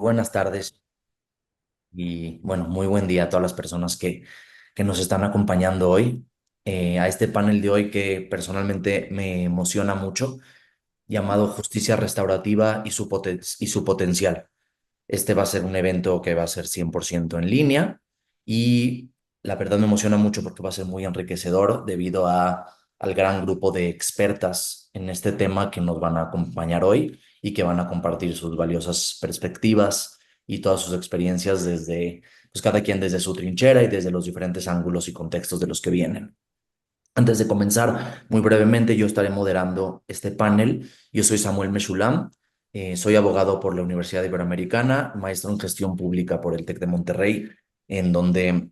Buenas tardes y bueno, muy buen día a todas las personas que nos están acompañando hoy a este panel de hoy que personalmente me emociona mucho, llamado Justicia Restaurativa y y su potencial. Este va a ser un evento que va a ser 100% en línea y la verdad me emociona mucho porque va a ser muy enriquecedor debido al gran grupo de expertas en este tema que nos van a acompañar hoy y que van a compartir sus valiosas perspectivas y todas sus experiencias desde, pues cada quien desde su trinchera y desde los diferentes ángulos y contextos de los que vienen. Antes de comenzar, muy brevemente, yo estaré moderando este panel. Yo soy Samuel Meshulam, soy abogado por la Universidad Iberoamericana, maestro en gestión pública por el TEC de Monterrey, en donde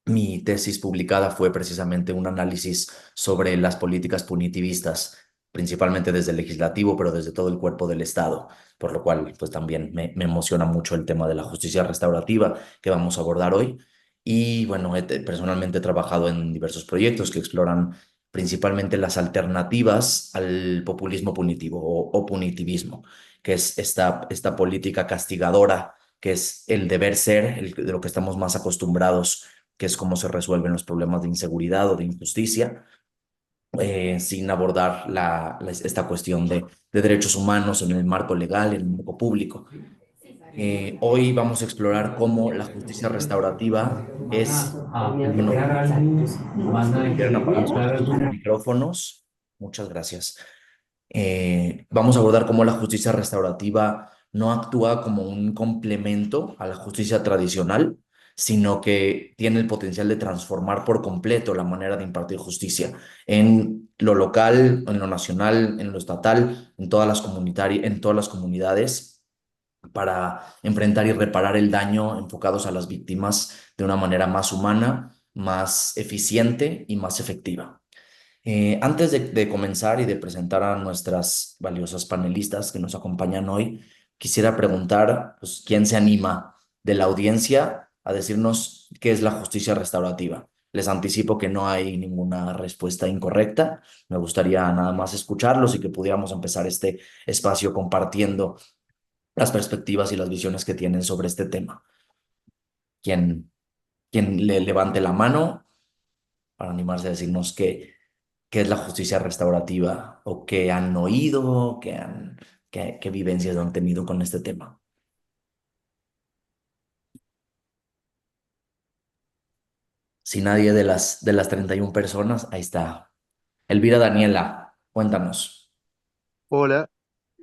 mi tesis publicada fue precisamente un análisis sobre las políticas punitivistas, principalmente desde el legislativo, pero desde todo el cuerpo del Estado, por lo cual pues también me emociona mucho el tema de la justicia restaurativa que vamos a abordar hoy. Y bueno, personalmente he trabajado en diversos proyectos que exploran principalmente las alternativas al populismo punitivo o punitivismo, que es esta política castigadora, que es el deber ser, de lo que estamos más acostumbrados, que es cómo se resuelven los problemas de inseguridad o de injusticia, sin abordar esta cuestión de derechos humanos en el marco legal, en el marco público. Hoy vamos a explorar cómo la justicia restaurativa es, bueno, quieren apagar sus micrófonos. Muchas gracias. Vamos a abordar cómo la justicia restaurativa no actúa como un complemento a la justicia tradicional, sino que tiene el potencial de transformar por completo la manera de impartir justicia en lo local, en lo nacional, en lo estatal, en todas las comunidades, para enfrentar y reparar el daño enfocados a las víctimas de una manera más humana, más eficiente y más efectiva. Antes de comenzar y de presentar a nuestras valiosas panelistas que nos acompañan hoy, quisiera preguntar, pues, ¿quién se anima de la audiencia a decirnos qué es la justicia restaurativa? Les anticipo que no hay ninguna respuesta incorrecta. Me gustaría nada más escucharlos y que pudiéramos empezar este espacio compartiendo las perspectivas y las visiones que tienen sobre este tema. ¿Quién, quién le levante la mano para animarse a decirnos qué es la justicia restaurativa o qué han oído, qué vivencias han tenido con este tema? Si nadie de las 31 personas, ahí está. Elvira Daniela, cuéntanos. Hola,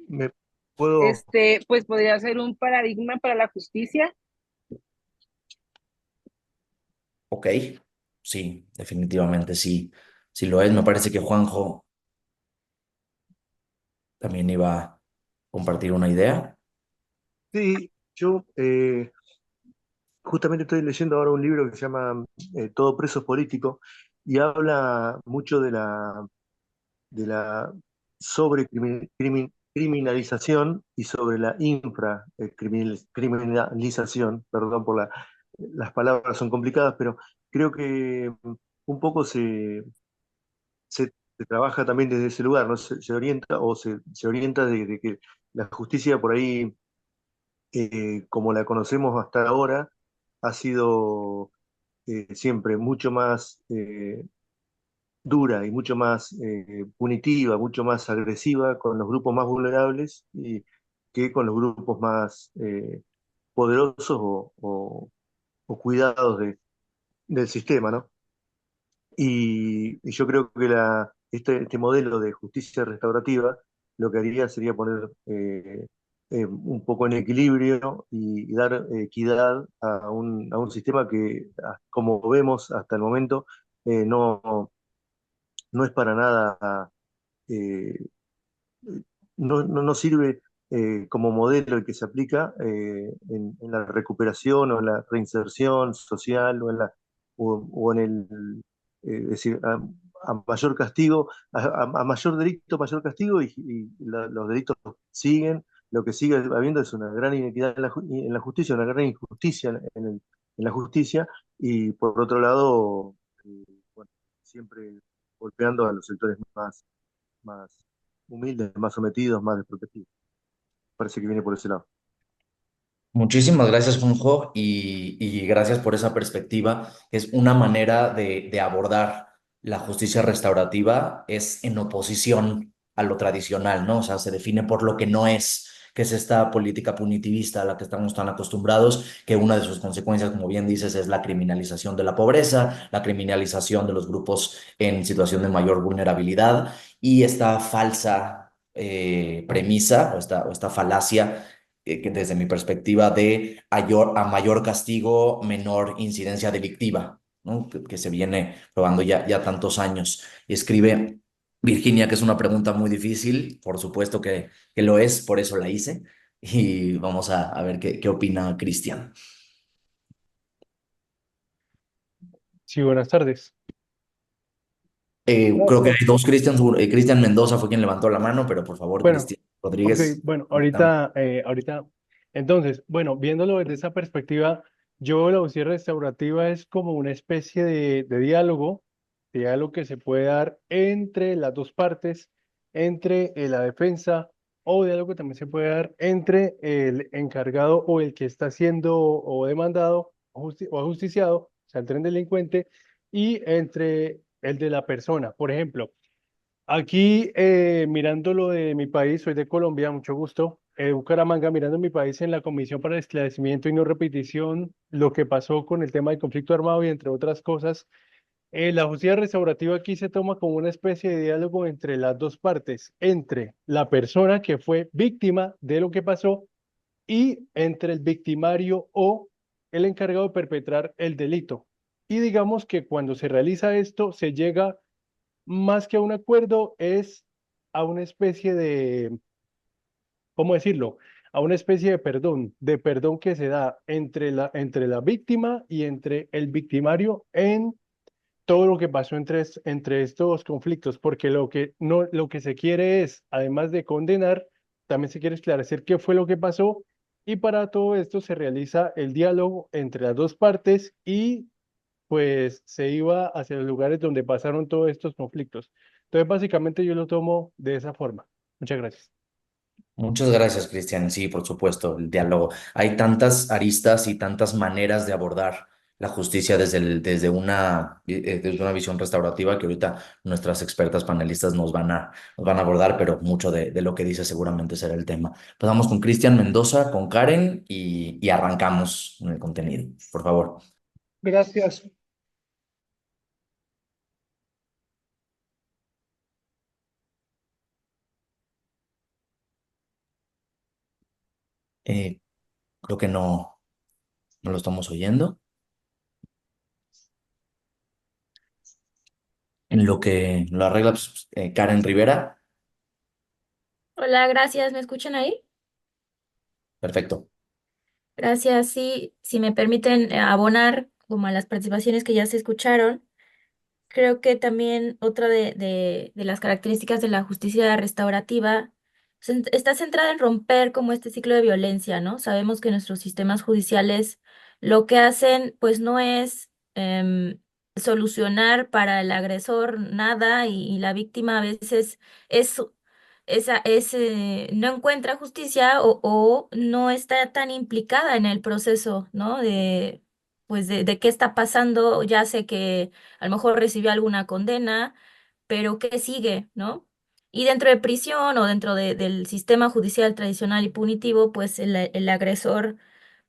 ¿me puedo? Pues podría ser un paradigma para la justicia. Ok, sí, definitivamente sí, sí lo es. Me parece que Juanjo también iba a compartir una idea. Sí, yo justamente estoy leyendo ahora un libro que se llama Todo preso es político y habla mucho de la criminalización y sobre la criminalización, perdón por las palabras son complicadas, pero creo que un poco se trabaja también desde ese lugar, ¿no? Se orienta o se orienta de que la justicia por ahí como la conocemos hasta ahora, ha sido siempre mucho más dura y mucho más punitiva, mucho más agresiva con los grupos más vulnerables y que con los grupos más poderosos o cuidados del sistema, ¿no? Y yo creo que este modelo de justicia restaurativa lo que haría sería poner un poco en equilibrio y dar equidad a un sistema que, como vemos hasta el momento, no es para nada, eh, no sirve como modelo el que se aplica en la recuperación o en la reinserción social o en el, es decir, a mayor castigo, a mayor delito, mayor castigo y los delitos siguen. Lo que sigue habiendo es una gran inequidad en la justicia, una gran injusticia en la justicia y por otro lado, bueno, siempre golpeando a los sectores más humildes, más sometidos, más desprotegidos. Parece que viene por ese lado. Muchísimas gracias, Juanjo, y gracias por esa perspectiva. Es una manera de abordar la justicia restaurativa, es en oposición a lo tradicional, ¿no? O sea, se define por lo que no es, que es esta política punitivista a la que estamos tan acostumbrados, que una de sus consecuencias, como bien dices, es la criminalización de la pobreza, la criminalización de los grupos en situación de mayor vulnerabilidad y esta falsa premisa o esta falacia que desde mi perspectiva de a mayor castigo, menor incidencia delictiva, ¿no? Que se viene probando ya tantos años. Y escribe Virginia, que es una pregunta muy difícil, por supuesto que lo es, por eso la hice. Y vamos a ver qué opina Cristian. Sí, buenas tardes. Creo que Gracias. hay dos Cristians. Cristian Mendoza fue quien levantó la mano, pero por favor, Bueno, Cristian ok, Rodríguez. bueno, ahorita, entonces, bueno, viéndolo desde esa perspectiva, yo la justicia restaurativa es como una especie de diálogo que se puede dar entre las dos partes, entre la defensa, o diálogo que también se puede dar entre el encargado o el que está siendo o demandado o ajusticiado, o sea, entre el delincuente, y entre el de la persona. Por ejemplo, aquí, mirando lo de mi país, soy de Colombia, mucho gusto. Bucaramanga, mirando mi país en la Comisión para el Esclarecimiento y No Repetición, lo que pasó con el tema del conflicto armado y entre otras cosas, la justicia restaurativa aquí se toma como una especie de diálogo entre las dos partes, entre la persona que fue víctima de lo que pasó y entre el victimario o el encargado de perpetrar el delito. Y digamos que cuando se realiza esto, se llega más que a un acuerdo, es a una especie de, ¿cómo decirlo? A una especie de perdón que se da entre la víctima y entre el victimario en todo lo que pasó entre estos conflictos, porque lo que, no, lo que se quiere es, además de condenar, también se quiere esclarecer qué fue lo que pasó y para todo esto se realiza el diálogo entre las dos partes y pues se iba hacia los lugares donde pasaron todos estos conflictos. Entonces, básicamente yo lo tomo de esa forma. Muchas gracias. Muchas gracias, Cristian. Sí, por supuesto, el diálogo. Hay tantas aristas y tantas maneras de abordar la justicia desde una visión restaurativa que ahorita nuestras expertas panelistas nos van a abordar, pero mucho de lo que dice seguramente será el tema. Pasamos con Cristian Mendoza, con Karen y arrancamos con el contenido. Por favor. Gracias. Eh, Creo que no lo estamos oyendo. En lo que lo arregla pues, Karen Rivera. Hola, gracias. ¿Me escuchan ahí? Perfecto. Gracias. Sí, si me permiten abonar como a las participaciones que ya se escucharon, creo que también otra de las características de la justicia restaurativa está centrada en romper como este ciclo de violencia, ¿no? Sabemos que nuestros sistemas judiciales lo que hacen pues no es solucionar para el agresor nada y la víctima a veces es no encuentra justicia o no está tan implicada en el proceso, ¿no? De qué está pasando, ya sé que a lo mejor recibió alguna condena, pero ¿qué sigue, no? Y dentro de prisión o dentro del sistema judicial tradicional y punitivo, pues el agresor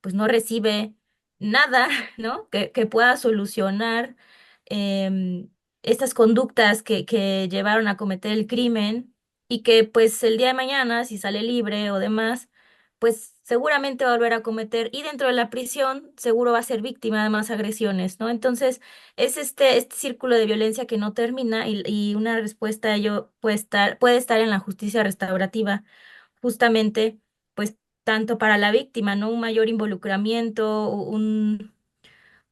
pues no recibe nada, ¿no? Que pueda solucionar em, estas conductas que llevaron a cometer el crimen y que pues el día de mañana, si sale libre o demás, pues seguramente va a volver a cometer y dentro de la prisión seguro va a ser víctima de más agresiones, ¿no? Entonces es este círculo de violencia que no termina y una respuesta a ello puede estar en la justicia restaurativa, justamente, pues tanto para la víctima, ¿no? Un mayor involucramiento,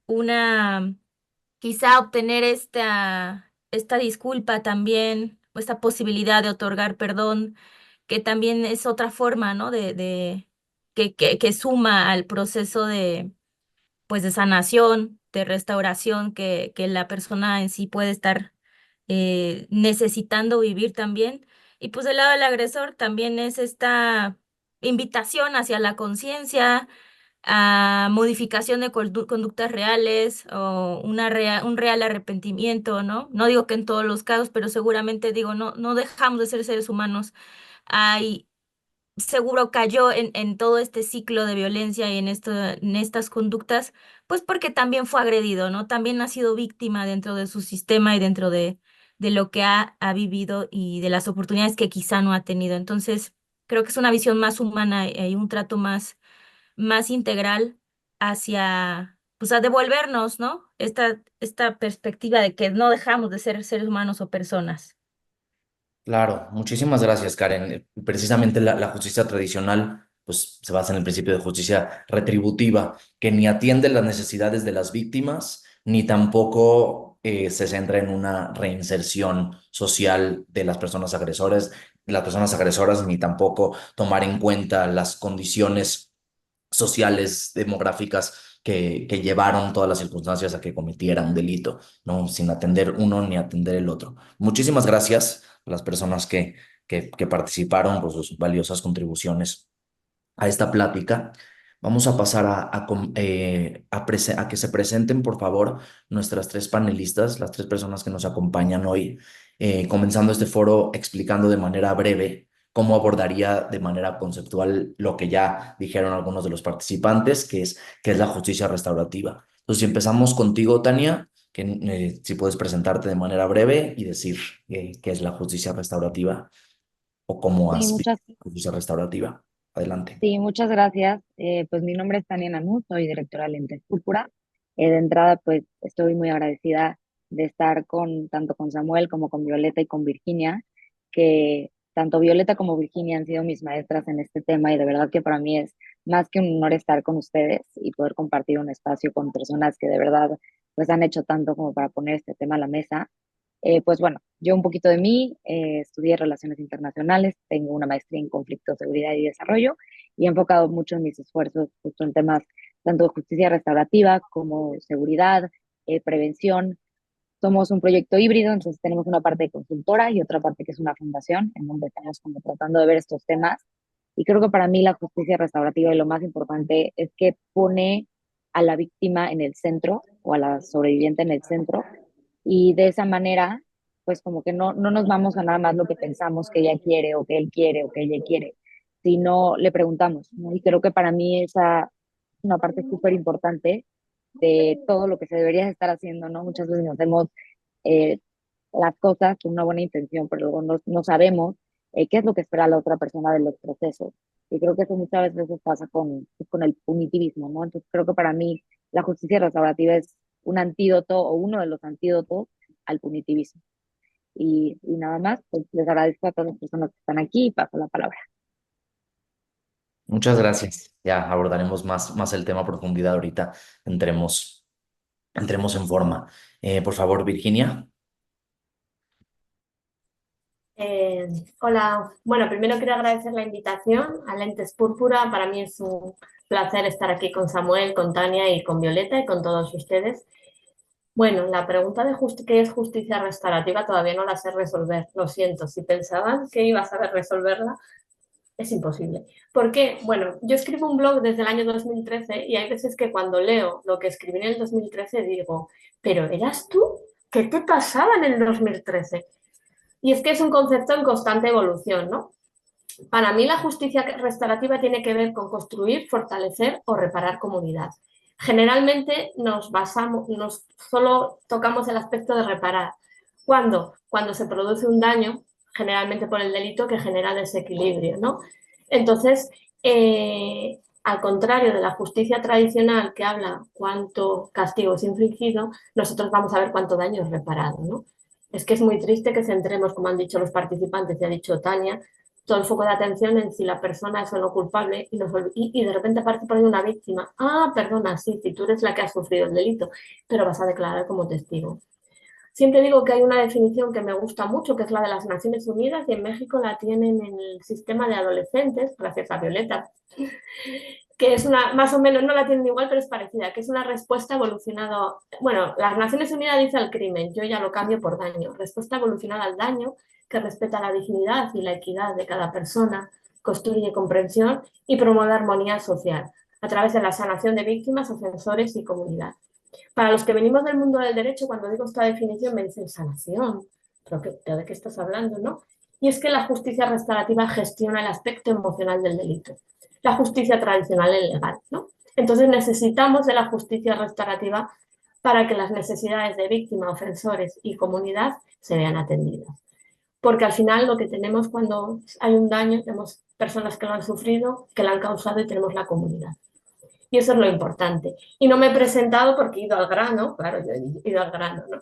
una quizá obtener esta disculpa también, o esta posibilidad de otorgar perdón, que también es otra forma, ¿no? Que suma al proceso pues, de sanación, de restauración que la persona en sí puede estar necesitando vivir también. Y pues del lado del agresor también es esta invitación hacia la conciencia, a modificación de conductas reales o un real arrepentimiento, ¿no? No digo que en todos los casos, pero seguramente digo, no dejamos de ser seres humanos. Hay seguro cayó en todo este ciclo de violencia y en estas conductas, pues porque también fue agredido, ¿no? También ha sido víctima dentro de su sistema y dentro de lo que ha vivido y de las oportunidades que quizá no ha tenido. Entonces, creo que es una visión más humana y un trato más integral hacia, pues a devolvernos, ¿no? Esta perspectiva de que no dejamos de ser seres humanos o personas. Claro, muchísimas gracias, Karen. Precisamente la justicia tradicional, pues se basa en el principio de justicia retributiva, que ni atiende las necesidades de las víctimas, ni tampoco se centra en una reinserción social de las personas agresoras, ni tampoco tomar en cuenta las condiciones sociales, demográficas que llevaron todas las circunstancias a que cometiera un delito, ¿no? Sin atender uno ni atender el otro. Muchísimas gracias a las personas que participaron por sus valiosas contribuciones a esta plática. Vamos a pasar a que se presenten, por favor, nuestras tres panelistas, las tres personas que nos acompañan hoy, comenzando este foro explicando de manera breve cómo abordaría de manera conceptual lo que ya dijeron algunos de los participantes, que es la justicia restaurativa. Entonces, si empezamos contigo, Tania, si puedes presentarte de manera breve y decir qué es la justicia restaurativa o cómo Sí, has visto la justicia restaurativa. Adelante. muchas gracias. Pues mi nombre es Tania Nanú, soy directora de Lentes Púrpura. De entrada, pues estoy muy agradecida de estar tanto con Samuel como con Violeta y con Virginia, que tanto Violeta como Virginia han sido mis maestras en este tema y de verdad que para mí es más que un honor estar con ustedes y poder compartir un espacio con personas que de verdad pues han hecho tanto como para poner este tema a la mesa. Pues bueno, yo un poquito de mí, estudié Relaciones Internacionales, tengo una maestría en Conflicto, Seguridad y Desarrollo y he enfocado mucho en mis esfuerzos justo en temas tanto de justicia restaurativa como seguridad, prevención. Somos un proyecto híbrido, entonces tenemos una parte de consultora y otra parte que es una fundación, en donde estamos como tratando de ver estos temas. Y creo que para mí la justicia restaurativa y lo más importante es que pone a la víctima en el centro o a la sobreviviente en el centro y de esa manera, pues como que no nos vamos a nada más lo que pensamos que ella quiere o que él quiere o que ella quiere, sino le preguntamos, ¿no? Y creo que para mí esa es una parte súper importante de todo lo que se debería estar haciendo, ¿no? Muchas veces hacemos eh, las cosas con una buena intención, pero luego no sabemos qué es lo que espera la otra persona de los procesos. Y creo que eso muchas veces pasa con el punitivismo, ¿no? Entonces creo que para mí la justicia restaurativa es un antídoto o uno de los antídotos al punitivismo. Y nada más, pues les agradezco a todas las personas que están aquí y paso la palabra. Muchas gracias. Ya abordaremos más el tema a profundidad ahorita. Entremos en forma. Por favor, Virginia. Eh, Hola, bueno, primero quiero agradecer la invitación a Lentes Púrpura. Para mí es un placer estar aquí con Samuel, con Tania y con Violeta y con todos ustedes. Bueno, la pregunta de qué es justicia restaurativa todavía no la sé resolver. Lo siento, si pensaban que iba a saber resolverla, es imposible. ¿Por qué? Bueno, yo escribo un blog desde el año 2013 y hay veces que cuando leo lo que escribí en el 2013 digo, ¿pero eras tú? ¿Qué te pasaba en el 2013? Y es que es un concepto en constante evolución, ¿no? Para mí la justicia restaurativa tiene que ver con construir, fortalecer o reparar comunidad. Generalmente solo tocamos el aspecto de reparar. ¿Cuándo? Cuando se produce un daño, generalmente por el delito que genera desequilibrio, ¿no? Entonces, al contrario de la justicia tradicional que habla cuánto castigo es infligido, nosotros vamos a ver cuánto daño es reparado, ¿no? Es que es muy triste que centremos, como han dicho los participantes y ha dicho Tania, todo el foco de atención en si la persona es o no culpable y de repente aparece por ahí una víctima. Ah, perdona, sí, si tú eres la que ha sufrido el delito, pero vas a declarar como testigo. Siempre digo que hay una definición que me gusta mucho, que es la de las Naciones Unidas, y en México la tienen en el sistema de adolescentes, gracias a Violeta, que es una, más o menos, no la tienen igual, pero es parecida, que es una respuesta evolucionada. Bueno, las Naciones Unidas dice al crimen, yo ya lo cambio por daño. Respuesta evolucionada al daño, que respeta la dignidad y la equidad de cada persona, construye comprensión y promueve armonía social. a través de la sanación de víctimas, ofensores y comunidad. Para los que venimos del mundo del derecho, cuando digo esta definición me dicen sanación, pero ¿de qué estás hablando, no? Y es que la justicia restaurativa gestiona el aspecto emocional del delito. La justicia tradicional es legal, ¿no? Entonces necesitamos de la justicia restaurativa para que las necesidades de víctima, ofensores y comunidad se vean atendidas. Porque al final lo que tenemos cuando hay un daño, tenemos personas que lo han sufrido, que lo han causado y tenemos la comunidad. Y eso es lo importante. Y no me he presentado porque he ido al grano, claro, yo he ido al grano, ¿no?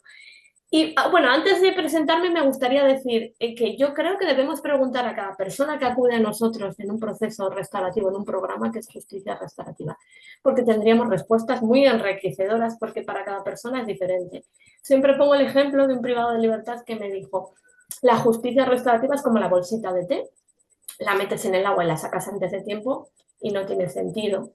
Y bueno, antes de presentarme me gustaría decir que yo creo que debemos preguntar a cada persona que acude a nosotros en un proceso restaurativo, en un programa que es justicia restaurativa, porque tendríamos respuestas muy enriquecedoras porque para cada persona es diferente. Siempre pongo el ejemplo de un privado de libertad que me dijo, la justicia restaurativa es como la bolsita de té, la metes en el agua y la sacas antes de tiempo y no tiene sentido,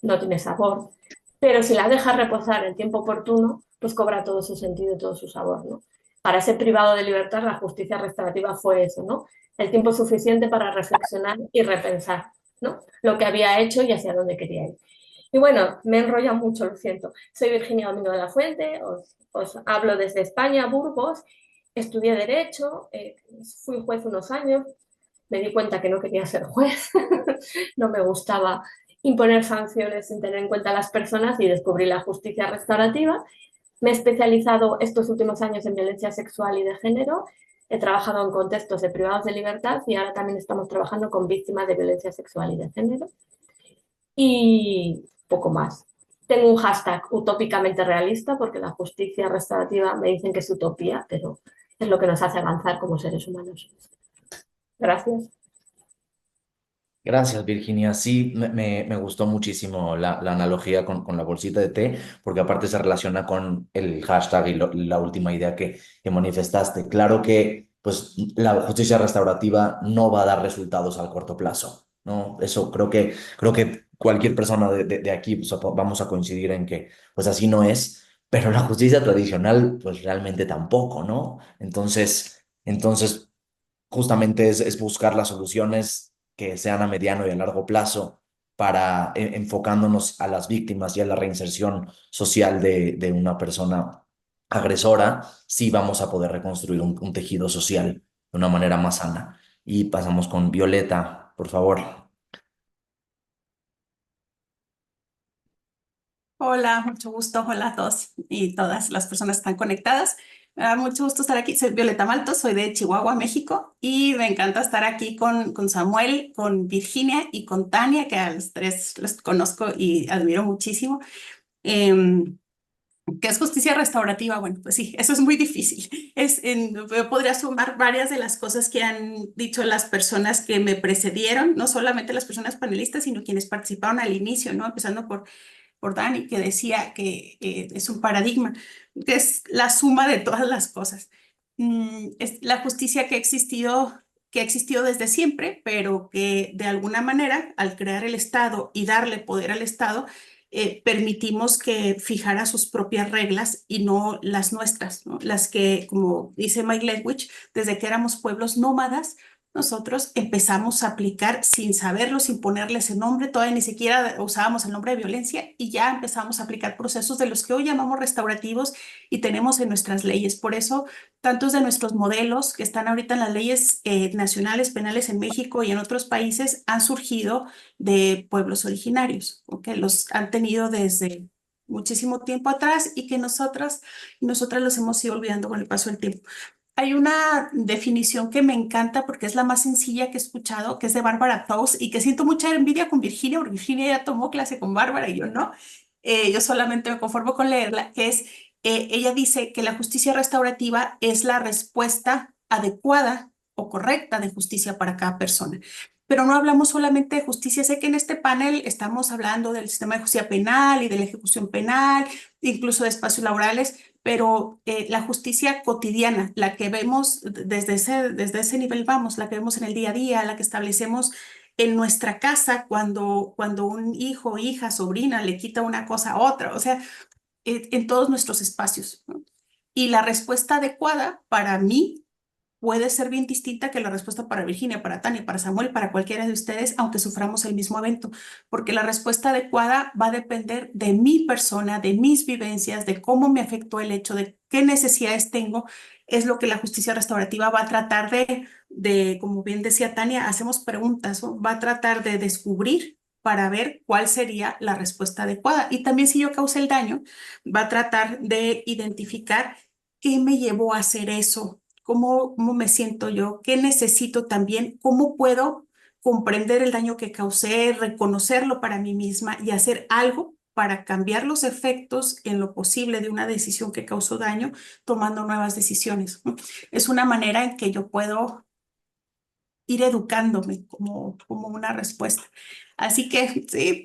no tiene sabor, pero si la dejas reposar el tiempo oportuno, pues cobra todo su sentido y todo su sabor, ¿no? Para ese privado de libertad, la justicia restaurativa fue eso, ¿no? El tiempo suficiente para reflexionar y repensar, ¿no? Lo que había hecho y hacia dónde quería ir. Y bueno, me enrolla mucho, lo siento. Soy Virginia Domingo de la Fuente, os hablo desde España, Burgos. Estudié Derecho, fui juez unos años, me di cuenta que no quería ser juez, no me gustaba imponer sanciones sin tener en cuenta a las personas y descubrí la justicia restaurativa. Me he especializado estos últimos años en violencia sexual y de género, he trabajado en contextos de privados de libertad y ahora también estamos trabajando con víctimas de violencia sexual y de género. Y poco más. Tengo un hashtag utópicamente realista porque la justicia restaurativa me dicen que es utopía, pero es lo que nos hace avanzar como seres humanos. Gracias. Gracias, Virginia. Sí, me gustó muchísimo la analogía con la bolsita de té, porque aparte se relaciona con el hashtag y la última idea que manifestaste. Claro que pues, la justicia restaurativa no va a dar resultados al corto plazo, ¿no? Eso creo que cualquier persona de aquí pues, vamos a coincidir en que pues así no es, pero la justicia tradicional pues realmente tampoco, ¿no? Entonces justamente es buscar las soluciones que sean a mediano y a largo plazo para enfocándonos a las víctimas y a la reinserción social de una persona agresora, sí vamos a poder reconstruir un tejido social de una manera más sana. Y pasamos con Violeta, por favor. Hola, mucho gusto. Hola a todos y todas las personas que están conectadas. Me da mucho gusto estar aquí. Soy Violeta Malto, soy de Chihuahua, México, y me encanta estar aquí con Samuel, con Virginia y con Tania, que a los tres los conozco y admiro muchísimo. ¿Qué es justicia restaurativa? Bueno, pues sí, eso es muy difícil. Yo podría sumar varias de las cosas que han dicho las personas que me precedieron, no solamente las personas panelistas, sino quienes participaron al inicio, ¿no? Empezando por Dani, que decía que es un paradigma, que es la suma de todas las cosas. Es la justicia que ha existido desde siempre, pero que de alguna manera, al crear el Estado y darle poder al Estado, permitimos que fijara sus propias reglas y no las nuestras, ¿no? Las que, como dice Mike Ledwidge, desde que éramos pueblos nómadas, nosotros empezamos a aplicar sin saberlo, sin ponerle ese nombre, todavía ni siquiera usábamos el nombre de violencia y ya empezamos a aplicar procesos de los que hoy llamamos restaurativos y tenemos en nuestras leyes. Por eso, tantos de nuestros modelos que están ahorita en las leyes nacionales penales en México y en otros países han surgido de pueblos originarios, que los han tenido desde muchísimo tiempo atrás y que nosotras los hemos ido olvidando con el paso del tiempo. Hay una definición que me encanta porque es la más sencilla que he escuchado, que es de Barbara Toews y que siento mucha envidia con Virginia, porque Virginia ya tomó clase con Bárbara y yo no. Yo solamente me conformo con leerla, que es, ella dice que la justicia restaurativa es la respuesta adecuada o correcta de justicia para cada persona. Pero no hablamos solamente de justicia. Sé que en este panel estamos hablando del sistema de justicia penal y de la ejecución penal, incluso de espacios laborales, pero la justicia cotidiana, la que vemos desde ese nivel, vamos, la que vemos en el día a día, la que establecemos en nuestra casa cuando un hijo, hija, sobrina le quita una cosa a otra, o sea, en todos nuestros espacios, ¿no? Y la respuesta adecuada para mí puede ser bien distinta que la respuesta para Virginia, para Tania, para Samuel, para cualquiera de ustedes, aunque suframos el mismo evento, porque la respuesta adecuada va a depender de mi persona, de mis vivencias, de cómo me afectó el hecho, de qué necesidades tengo. Es lo que la justicia restaurativa va a tratar como bien decía Tania, hacemos preguntas, ¿no? Va a tratar de descubrir para ver cuál sería la respuesta adecuada. Y también si yo causé el daño, va a tratar de identificar qué me llevó a hacer eso, cómo me siento yo, qué necesito también, cómo puedo comprender el daño que causé, reconocerlo para mí misma y hacer algo para cambiar los efectos en lo posible de una decisión que causó daño, tomando nuevas decisiones. Es una manera en que yo puedo ir educándome como una respuesta. Así que sí,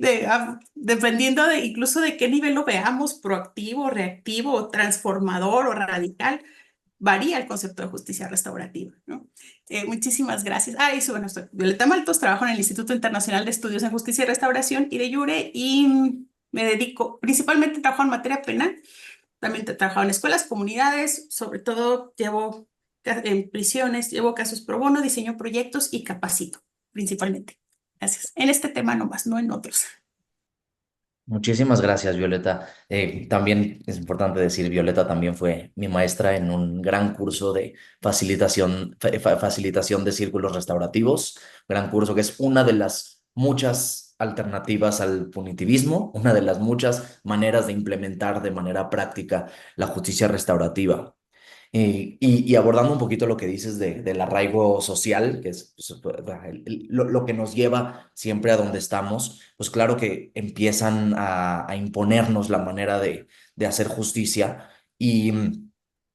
dependiendo incluso de qué nivel lo veamos, proactivo, reactivo, transformador o radical, varía el concepto de justicia restaurativa, ¿no? Muchísimas gracias. Y bueno, soy Violeta Maltos, trabajo en el Instituto Internacional de Estudios en Justicia y Restauración y de Jure y me dedico, principalmente trabajo en materia penal, también he trabajado en escuelas, comunidades, sobre todo llevo en prisiones, llevo casos pro bono, diseño proyectos y capacito, principalmente. Gracias. En este tema nomás, no en otros. Muchísimas gracias, Violeta. También es importante decir, Violeta también fue mi maestra en un gran curso de facilitación de círculos restaurativos, gran curso que es una de las muchas alternativas al punitivismo, una de las muchas maneras de implementar de manera práctica la justicia restaurativa. Y abordando un poquito lo que dices del arraigo social, que es pues, lo que nos lleva siempre a donde estamos, pues claro que empiezan a imponernos la manera de hacer justicia. Y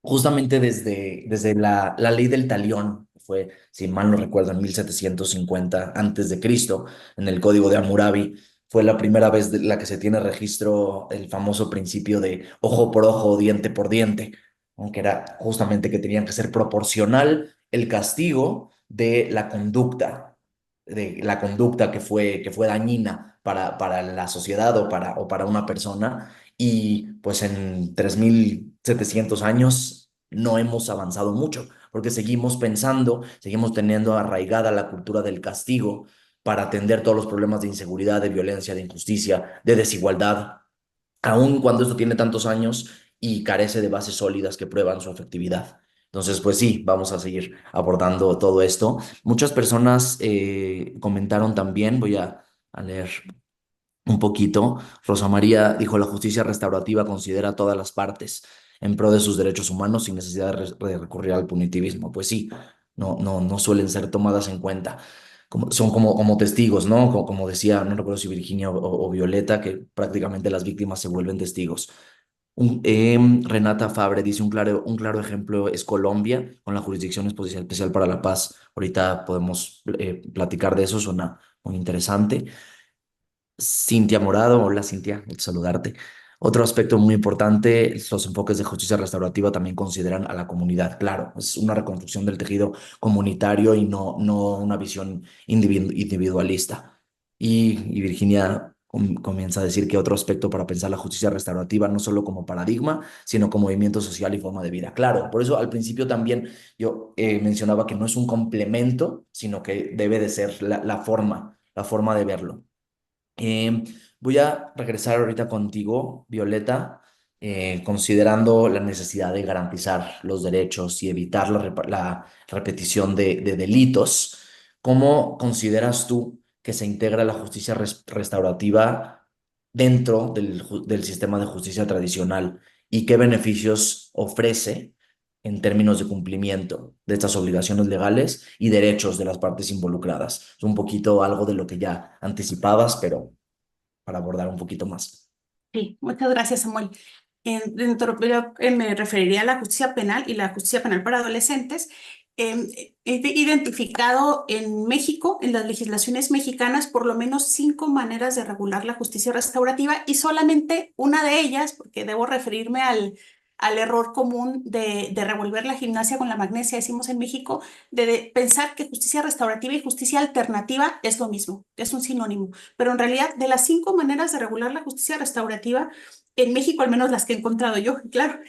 justamente desde la ley del talión, que fue, si mal no recuerdo, en 1750 antes de Cristo, en el Código de Hammurabi, fue la primera vez de la que se tiene registro el famoso principio de ojo por ojo, diente por diente, ¿no? Que era justamente que tenían que ser proporcional el castigo de la conducta que fue dañina para la sociedad o para una persona. Y pues en 3700 años no hemos avanzado mucho, porque seguimos pensando, seguimos teniendo arraigada la cultura del castigo para atender todos los problemas de inseguridad, de violencia, de injusticia, de desigualdad, aun cuando esto tiene tantos años y carece de bases sólidas que prueban su efectividad. Entonces, pues sí, vamos a seguir abordando todo esto. Muchas personas comentaron también, voy a leer un poquito. Rosa María dijo, la justicia restaurativa considera todas las partes en pro de sus derechos humanos sin necesidad de recurrir al punitivismo. Pues sí, no suelen ser tomadas en cuenta. Son como testigos, ¿no? Como decía, no recuerdo si Virginia o Violeta, que prácticamente las víctimas se vuelven testigos. Renata Fabre dice un claro ejemplo es Colombia con la Jurisdicción Especial para la Paz. Ahorita podemos platicar de eso, suena muy interesante. Cintia Morado, hola Cintia, gusto saludarte. Otro aspecto muy importante, los enfoques de justicia restaurativa también consideran a la comunidad. Claro, es una reconstrucción del tejido comunitario y no una visión individualista. Y Virginia comienza a decir que otro aspecto para pensar la justicia restaurativa no solo como paradigma, sino como movimiento social y forma de vida. Claro, por eso al principio también yo mencionaba que no es un complemento, sino que debe de ser la forma de verlo. Eh, Voy a regresar ahorita contigo, Violeta, considerando la necesidad de garantizar los derechos y evitar la repetición de delitos. ¿Cómo consideras tú que se integra la justicia restaurativa dentro del sistema de justicia tradicional y qué beneficios ofrece en términos de cumplimiento de estas obligaciones legales y derechos de las partes involucradas? Es un poquito algo de lo que ya anticipabas, pero para abordar un poquito más. Sí, muchas gracias, Samuel. Yo me referiría a la justicia penal y la justicia penal para adolescentes. He identificado en México, en las legislaciones mexicanas, por lo menos 5 maneras de regular la justicia restaurativa y solamente una de ellas, porque debo referirme al error común de revolver la gimnasia con la magnesia, decimos en México, de pensar que justicia restaurativa y justicia alternativa es lo mismo, es un sinónimo. Pero en realidad, de las 5 maneras de regular la justicia restaurativa, en México, al menos las que he encontrado yo, claro,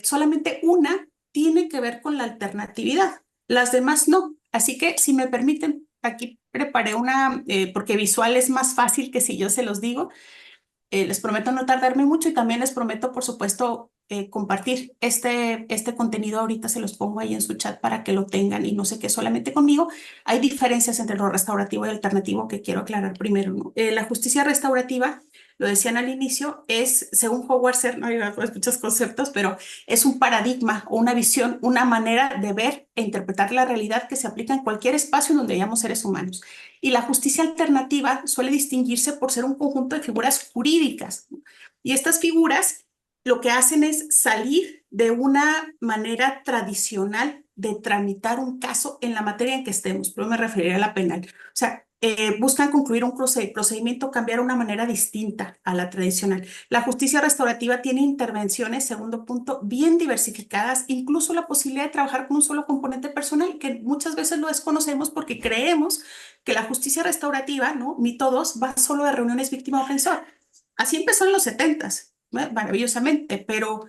solamente una tiene que ver con la alternatividad, las demás no. Así que si me permiten, aquí preparé una, porque visual es más fácil que si yo se los digo. Les prometo no tardarme mucho y también les prometo, por supuesto, compartir este contenido. Ahorita se los pongo ahí en su chat para que lo tengan y no sé qué solamente conmigo. Hay diferencias entre lo restaurativo y alternativo que quiero aclarar primero, ¿no? La justicia restaurativa, lo decían al inicio, es, según Howard Stern, no hay muchos conceptos, pero es un paradigma o una visión, una manera de ver e interpretar la realidad que se aplica en cualquier espacio donde hayamos seres humanos. Y la justicia alternativa suele distinguirse por ser un conjunto de figuras jurídicas, ¿no? Y estas figuras lo que hacen es salir de una manera tradicional de tramitar un caso en la materia en que estemos, pero me referiré a la penal. O sea, buscan concluir un procedimiento, cambiar una manera distinta a la tradicional. La justicia restaurativa tiene intervenciones, segundo punto, bien diversificadas, incluso la posibilidad de trabajar con un solo componente personal, que muchas veces lo desconocemos porque creemos que la justicia restaurativa, ¿no? Mito 2, va solo de reuniones víctima-ofensor. Así empezó en los 70s, maravillosamente, pero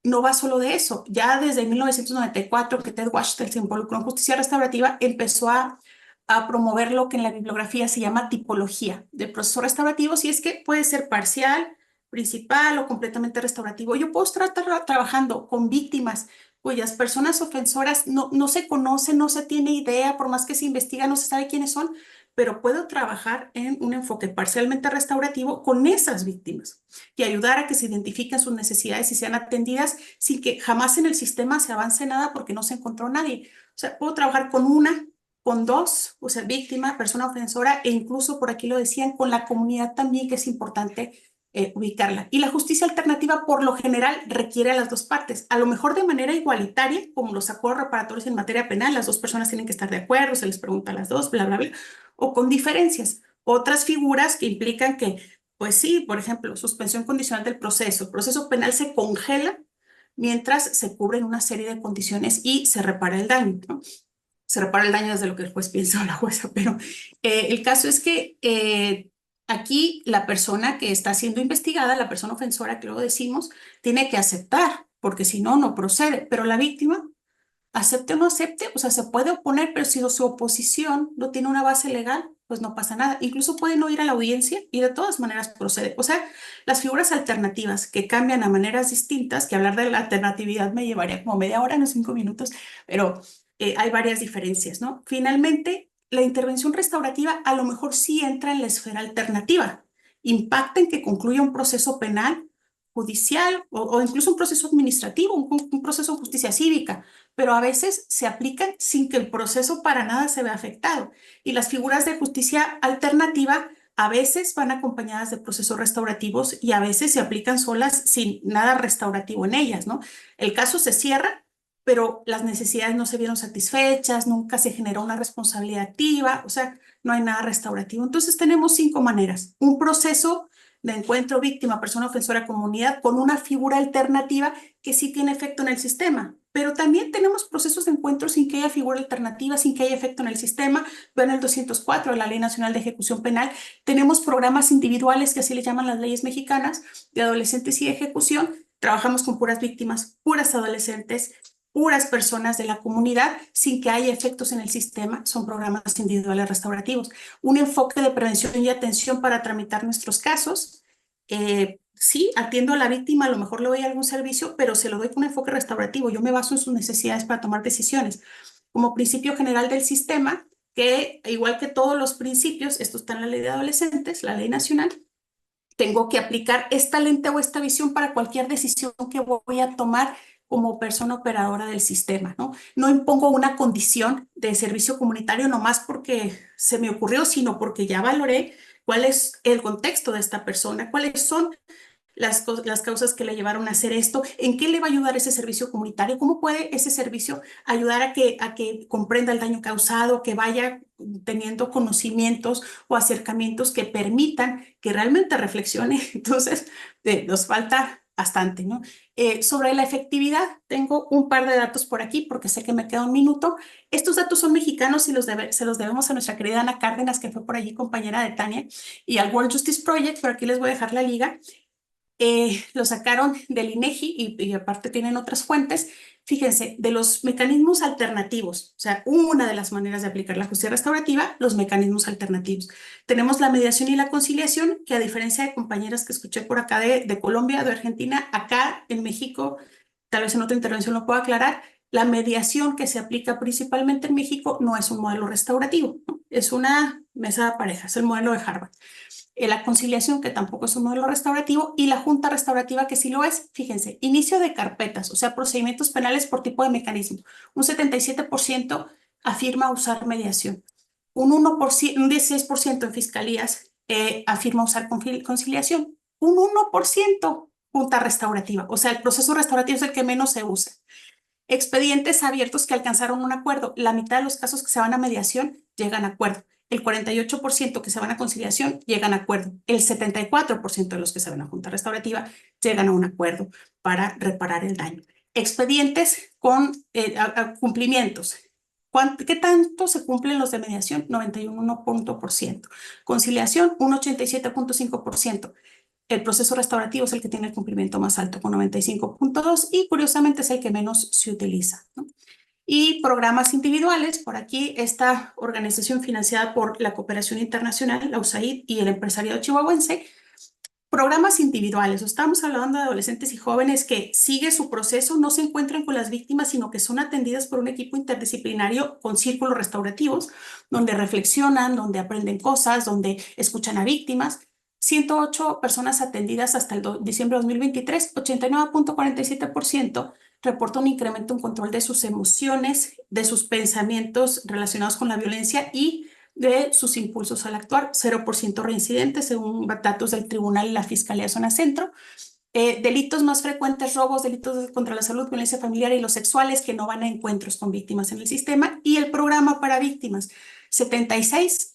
no va solo de eso. Ya desde 1994 que Ted Washington se involucró en justicia restaurativa, empezó a promover lo que en la bibliografía se llama tipología de procesos restaurativos, y es que puede ser parcial, principal o completamente restaurativo. Yo puedo estar trabajando con víctimas cuyas personas ofensoras no se conocen, no se tiene idea, por más que se investiga, no se sabe quiénes son, pero puedo trabajar en un enfoque parcialmente restaurativo con esas víctimas y ayudar a que se identifiquen sus necesidades y sean atendidas sin que jamás en el sistema se avance nada porque no se encontró nadie. O sea, puedo trabajar con una, con dos, o sea, víctima, persona ofensora, e incluso por aquí lo decían, con la comunidad también, que es importante ubicarla. Y la justicia alternativa por lo general requiere a las dos partes, a lo mejor de manera igualitaria, como los acuerdos reparatorios en materia penal, las dos personas tienen que estar de acuerdo, se les pregunta a las dos, bla, bla, bla, o con diferencias. Otras figuras que implican que, pues sí, por ejemplo, suspensión condicional del proceso. El proceso penal se congela mientras se cubren una serie de condiciones y se repara el daño, ¿no? Se repara el daño desde lo que el juez piensa o la jueza, pero el caso es que aquí la persona que está siendo investigada, la persona ofensora que luego decimos, tiene que aceptar, porque si no, no procede, pero la víctima, acepte o no acepte, o sea, se puede oponer, pero si su oposición no tiene una base legal, pues no pasa nada. Incluso puede no ir a la audiencia y de todas maneras procede. O sea, las figuras alternativas que cambian a maneras distintas, que hablar de la alternatividad me llevaría como media hora, no 5 minutos, pero hay varias diferencias, ¿no? Finalmente, la intervención restaurativa a lo mejor sí entra en la esfera alternativa, impacta en que concluya un proceso penal, judicial o incluso un proceso administrativo, un proceso de justicia cívica, pero a veces se aplican sin que el proceso para nada se vea afectado. Y las figuras de justicia alternativa a veces van acompañadas de procesos restaurativos y a veces se aplican solas sin nada restaurativo en ellas, ¿no? El caso se cierra, pero las necesidades no se vieron satisfechas, nunca se generó una responsabilidad activa, o sea, no hay nada restaurativo. Entonces tenemos 5 maneras. Un proceso de encuentro víctima, persona ofensora, comunidad, con una figura alternativa que sí tiene efecto en el sistema. Pero también tenemos procesos de encuentro sin que haya figura alternativa, sin que haya efecto en el sistema. Vean el 204 de la Ley Nacional de Ejecución Penal. Tenemos programas individuales, que así le llaman las leyes mexicanas, de adolescentes y de ejecución. Trabajamos con puras víctimas, puras adolescentes, puras personas de la comunidad, sin que haya efectos en el sistema. Son programas individuales restaurativos. Un enfoque de prevención y atención para tramitar nuestros casos. Sí, atiendo a la víctima, a lo mejor le doy algún servicio, pero se lo doy con un enfoque restaurativo. Yo me baso en sus necesidades para tomar decisiones. Como principio general del sistema, que igual que todos los principios, esto está en la ley de adolescentes, la ley nacional, tengo que aplicar esta lente o esta visión para cualquier decisión que voy a tomar como persona operadora del sistema, ¿no? No impongo una condición de servicio comunitario nomás porque se me ocurrió, sino porque ya valoré cuál es el contexto de esta persona, cuáles son las causas que le llevaron a hacer esto, en qué le va a ayudar ese servicio comunitario, cómo puede ese servicio ayudar a que comprenda el daño causado, que vaya teniendo conocimientos o acercamientos que permitan que realmente reflexione. Entonces, nos falta bastante, ¿no? Sobre la efectividad, tengo un par de datos por aquí porque sé que me queda un minuto. Estos datos son mexicanos y se los debemos a nuestra querida Ana Cárdenas, que fue por allí compañera de Tania, y al World Justice Project, por aquí les voy a dejar la liga. lo sacaron del INEGI y aparte tienen otras fuentes. Fíjense, de los mecanismos alternativos, o sea, una de las maneras de aplicar la justicia restaurativa, los mecanismos alternativos. Tenemos la mediación y la conciliación, que a diferencia de compañeras que escuché por acá de Colombia, de Argentina, acá en México, tal vez en otra intervención lo puedo aclarar, la mediación que se aplica principalmente en México no es un modelo restaurativo, ¿no? Es una mesa de pareja, es el modelo de Harvard. La conciliación, que tampoco es un modelo restaurativo, y la junta restaurativa, que sí lo es. Fíjense, inicio de carpetas, o sea, procedimientos penales por tipo de mecanismo. Un 77% afirma usar mediación. Un 1%, un 16% en fiscalías afirma usar conciliación. Un 1% junta restaurativa, o sea, el proceso restaurativo es el que menos se usa. Expedientes abiertos que alcanzaron un acuerdo. La mitad de los casos que se van a mediación llegan a acuerdo. El 48% que se van a conciliación llegan a acuerdo. El 74% de los que se van a junta restaurativa llegan a un acuerdo para reparar el daño. Expedientes con cumplimientos. ¿Qué tanto se cumplen los de mediación? 91%. Conciliación, un 87.5%. El proceso restaurativo es el que tiene el cumplimiento más alto, con 95.2%, y curiosamente es el que menos se utiliza, ¿no? Y programas individuales, por aquí esta organización financiada por la Cooperación Internacional, la USAID, y el empresariado chihuahuense. Programas individuales, estamos hablando de adolescentes y jóvenes que sigue su proceso, no se encuentran con las víctimas, sino que son atendidas por un equipo interdisciplinario con círculos restaurativos, donde reflexionan, donde aprenden cosas, donde escuchan a víctimas. 108 personas atendidas hasta el diciembre de 2023, 89.47% reporta un incremento en control de sus emociones, de sus pensamientos relacionados con la violencia y de sus impulsos al actuar. 0% reincidentes, según datos del tribunal y la Fiscalía Zona Centro. Delitos más frecuentes: robos, delitos contra la salud, violencia familiar y los sexuales, que no van a encuentros con víctimas en el sistema. Y el programa para víctimas, 76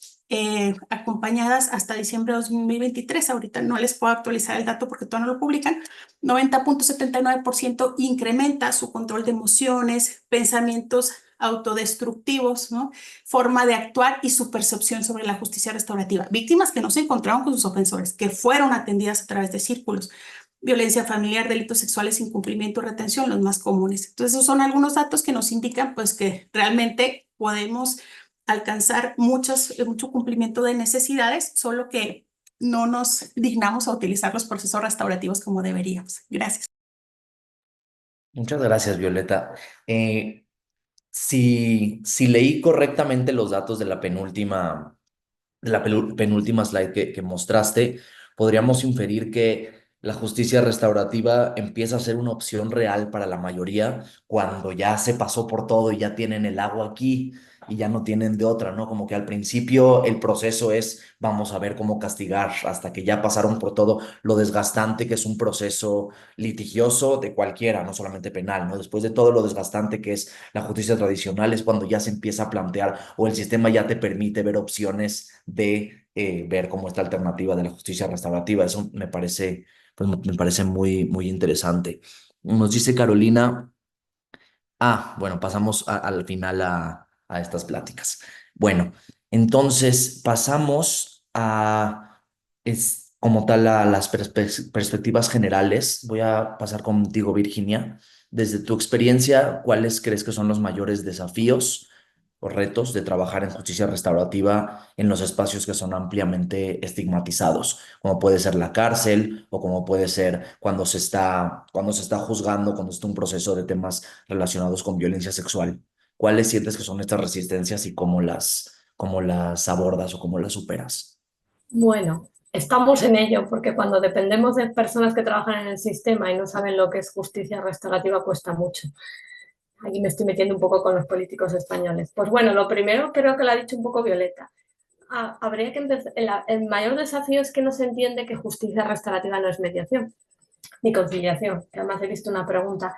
acompañadas hasta diciembre de 2023. Ahorita no les puedo actualizar el dato porque todavía no lo publican. 90.79% incrementa su control de emociones, pensamientos autodestructivos, ¿no? Forma de actuar y su percepción sobre la justicia restaurativa. Víctimas que no se encontraron con sus ofensores, que fueron atendidas a través de círculos. Violencia familiar, delitos sexuales, incumplimiento y retención, los más comunes. Entonces, esos son algunos datos que nos indican pues que realmente podemos alcanzar mucho cumplimiento de necesidades, solo que no nos dignamos a utilizar los procesos restaurativos como deberíamos. Gracias. Muchas gracias, Violeta. Si leí correctamente los datos de la penúltima slide que mostraste, podríamos inferir que la justicia restaurativa empieza a ser una opción real para la mayoría cuando ya se pasó por todo y ya tienen el agua aquí y ya no tienen de otra, ¿no? Como que al principio el proceso es, vamos a ver cómo castigar, hasta que ya pasaron por todo lo desgastante que es un proceso litigioso de cualquiera, no solamente penal, ¿no? Después de todo lo desgastante que es la justicia tradicional, es cuando ya se empieza a plantear o el sistema ya te permite ver opciones de ver como esta alternativa de la justicia restaurativa. Eso me parece, pues, me parece muy, muy interesante. Nos dice Carolina, bueno, pasamos al final a estas pláticas. Bueno, entonces pasamos como tal a las perspectivas generales. Voy a pasar contigo, Virginia. Desde tu experiencia, ¿cuáles crees que son los mayores desafíos o retos de trabajar en justicia restaurativa en los espacios que son ampliamente estigmatizados, como puede ser la cárcel o como puede ser cuando se está juzgando, cuando está un proceso de temas relacionados con violencia sexual? ¿Cuáles sientes que son estas resistencias y cómo las abordas o cómo las superas? Bueno, estamos en ello, porque cuando dependemos de personas que trabajan en el sistema y no saben lo que es justicia restaurativa, cuesta mucho. Aquí me estoy metiendo un poco con los políticos españoles. Pues bueno, lo primero creo que lo ha dicho un poco Violeta. Habría que empezar. El mayor desafío es que no se entiende que justicia restaurativa no es mediación ni conciliación, que además he visto una pregunta.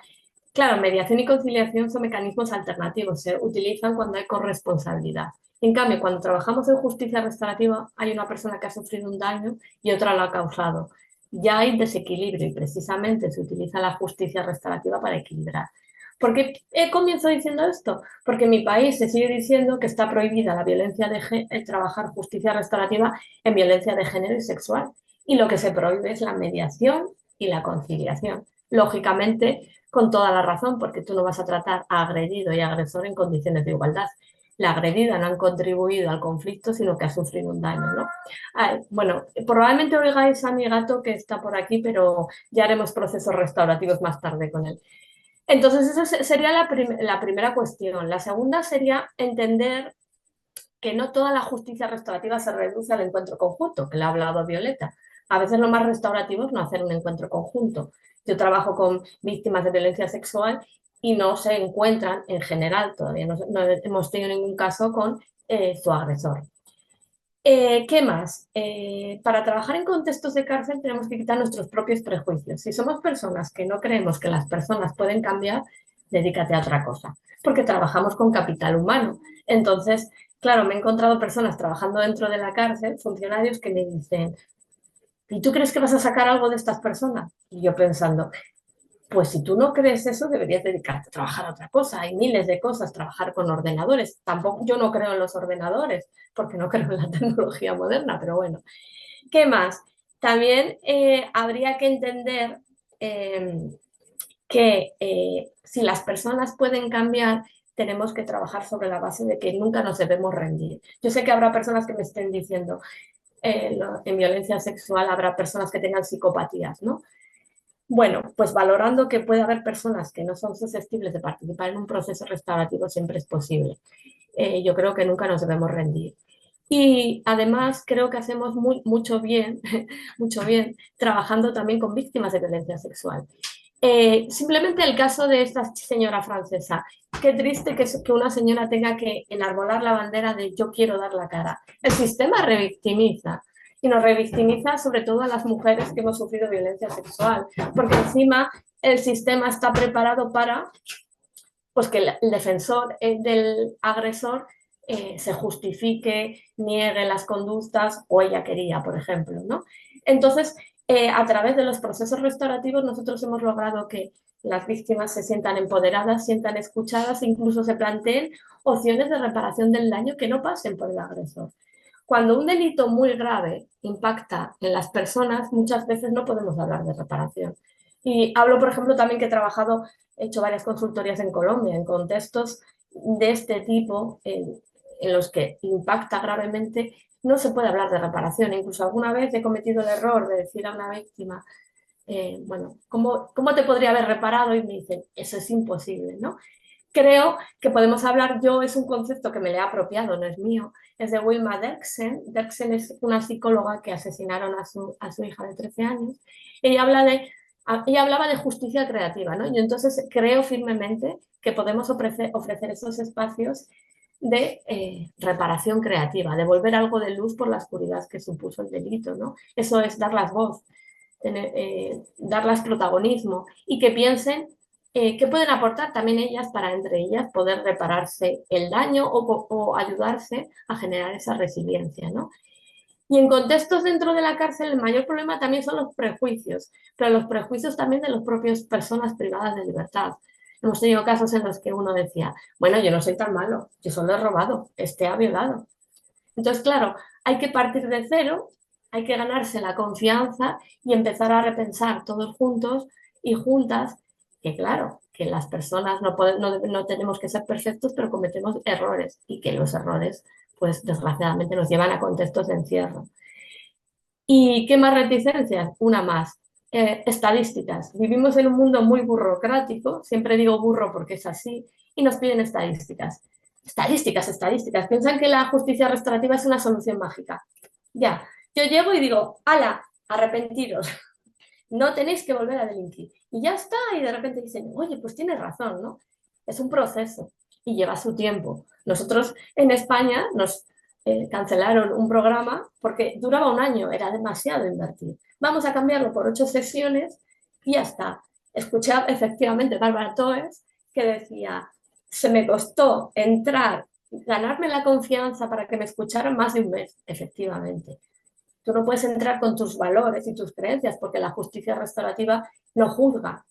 Claro, mediación y conciliación son mecanismos alternativos, se utilizan cuando hay corresponsabilidad. En cambio, cuando trabajamos en justicia restaurativa, hay una persona que ha sufrido un daño y otra lo ha causado. Ya hay desequilibrio y precisamente se utiliza la justicia restaurativa para equilibrar. ¿Por qué comienzo diciendo esto? Porque en mi país se sigue diciendo que está prohibida la violencia trabajar justicia restaurativa en violencia de género y sexual. Y lo que se prohíbe es la mediación y la conciliación. Lógicamente, con toda la razón, porque tú no vas a tratar a agredido y agresor en condiciones de igualdad. La agredida no han contribuido al conflicto, sino que ha sufrido un daño, ¿no? Bueno, probablemente oigáis a mi gato que está por aquí, pero ya haremos procesos restaurativos más tarde con él. Entonces, esa sería la primera cuestión. La segunda sería entender que no toda la justicia restaurativa se reduce al encuentro conjunto, que le ha hablado Violeta. A veces lo más restaurativo es no hacer un encuentro conjunto. Yo trabajo con víctimas de violencia sexual y no se encuentran en general, todavía no hemos tenido ningún caso con su agresor. ¿Qué más? Para trabajar en contextos de cárcel tenemos que quitar nuestros propios prejuicios. Si somos personas que no creemos que las personas pueden cambiar, dedícate a otra cosa, porque trabajamos con capital humano. Entonces, claro, me he encontrado personas trabajando dentro de la cárcel, funcionarios que me dicen, ¿y tú crees que vas a sacar algo de estas personas? Y yo pensando, pues si tú no crees eso, deberías dedicarte a trabajar a otra cosa. Hay miles de cosas, trabajar con ordenadores. Tampoco, yo no creo en los ordenadores, porque no creo en la tecnología moderna, pero bueno. ¿Qué más? También habría que entender que si las personas pueden cambiar, tenemos que trabajar sobre la base de que nunca nos debemos rendir. Yo sé que habrá personas que me estén diciendo, en violencia sexual habrá personas que tengan psicopatías, ¿no? Bueno, pues valorando que puede haber personas que no son susceptibles de participar en un proceso restaurativo, siempre es posible. Yo creo que nunca nos debemos rendir. Y además creo que hacemos mucho bien, mucho bien, trabajando también con víctimas de violencia sexual. Simplemente el caso de esta señora francesa. Qué triste que una señora tenga que enarbolar la bandera de yo quiero dar la cara. El sistema revictimiza. Y nos revictimiza sobre todo a las mujeres que hemos sufrido violencia sexual, porque encima el sistema está preparado para pues que el defensor del agresor se justifique, niegue las conductas o ella quería, por ejemplo, ¿no? Entonces, a través de los procesos restaurativos nosotros hemos logrado que las víctimas se sientan empoderadas, sientan escuchadas, incluso se planteen opciones de reparación del daño que no pasen por el agresor. Cuando un delito muy grave impacta en las personas, muchas veces no podemos hablar de reparación. Y hablo, por ejemplo, también que he hecho varias consultorías en Colombia, en contextos de este tipo, en los que impacta gravemente, no se puede hablar de reparación. Incluso alguna vez he cometido el error de decir a una víctima, bueno, ¿cómo te podría haber reparado? Y me dicen, eso es imposible, ¿no? Creo que podemos hablar, yo es un concepto que me le he apropiado, no es mío, es de Wilma Derksen. Derksen es una psicóloga que asesinaron a su hija de 13 años. Ella hablaba de justicia creativa, ¿no? Y entonces creo firmemente que podemos ofrecer esos espacios de reparación creativa, de devolver algo de luz por la oscuridad que supuso el delito, ¿no? Eso es darlas voz, darlas protagonismo y que piensen qué pueden aportar también ellas para entre ellas poder repararse el daño o ayudarse a generar esa resiliencia, ¿no? Y en contextos dentro de la cárcel el mayor problema también son los prejuicios, pero los prejuicios también de las propias personas privadas de libertad. Hemos tenido casos en los que uno decía, bueno, yo no soy tan malo, yo solo he robado, ha violado. Entonces, claro, hay que partir de cero, hay que ganarse la confianza y empezar a repensar todos juntos y juntas que, claro, que las personas no tenemos que ser perfectos, pero cometemos errores y que los errores, pues desgraciadamente, nos llevan a contextos de encierro. ¿Y qué más reticencias? Una más. Estadísticas. Vivimos en un mundo muy burocrático, siempre digo burro porque es así, y nos piden estadísticas. Estadísticas. Piensan que la justicia restaurativa es una solución mágica. Ya, yo llego y digo, ¡hala! Arrepentiros. No tenéis que volver a delinquir. Y ya está, y de repente dicen, oye, pues tienes razón, ¿no? Es un proceso y lleva su tiempo. Nosotros en España nos cancelaron un programa porque duraba un año, era demasiado invertir. Vamos a cambiarlo por 8 sesiones y ya está. Escuché efectivamente a Bárbara Toes que decía, se me costó ganarme la confianza para que me escucharan más de un mes, efectivamente. Tú no puedes entrar con tus valores y tus creencias porque la justicia restaurativa no juzga,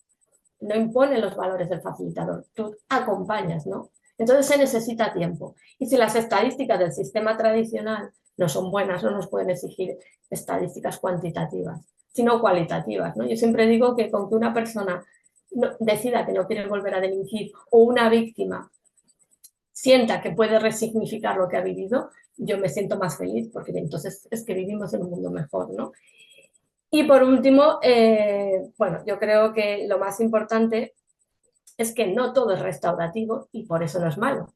no impone los valores del facilitador, tú acompañas, ¿no? Entonces se necesita tiempo. Y si las estadísticas del sistema tradicional no son buenas, no nos pueden exigir estadísticas cuantitativas. sino cualitativas, ¿no? Yo siempre digo que con que una persona decida que no quiere volver a delinquir o una víctima sienta que puede resignificar lo que ha vivido, yo me siento más feliz porque entonces es que vivimos en un mundo mejor, ¿no? Y por último, bueno, yo creo que lo más importante es que no todo es restaurativo y por eso no es malo.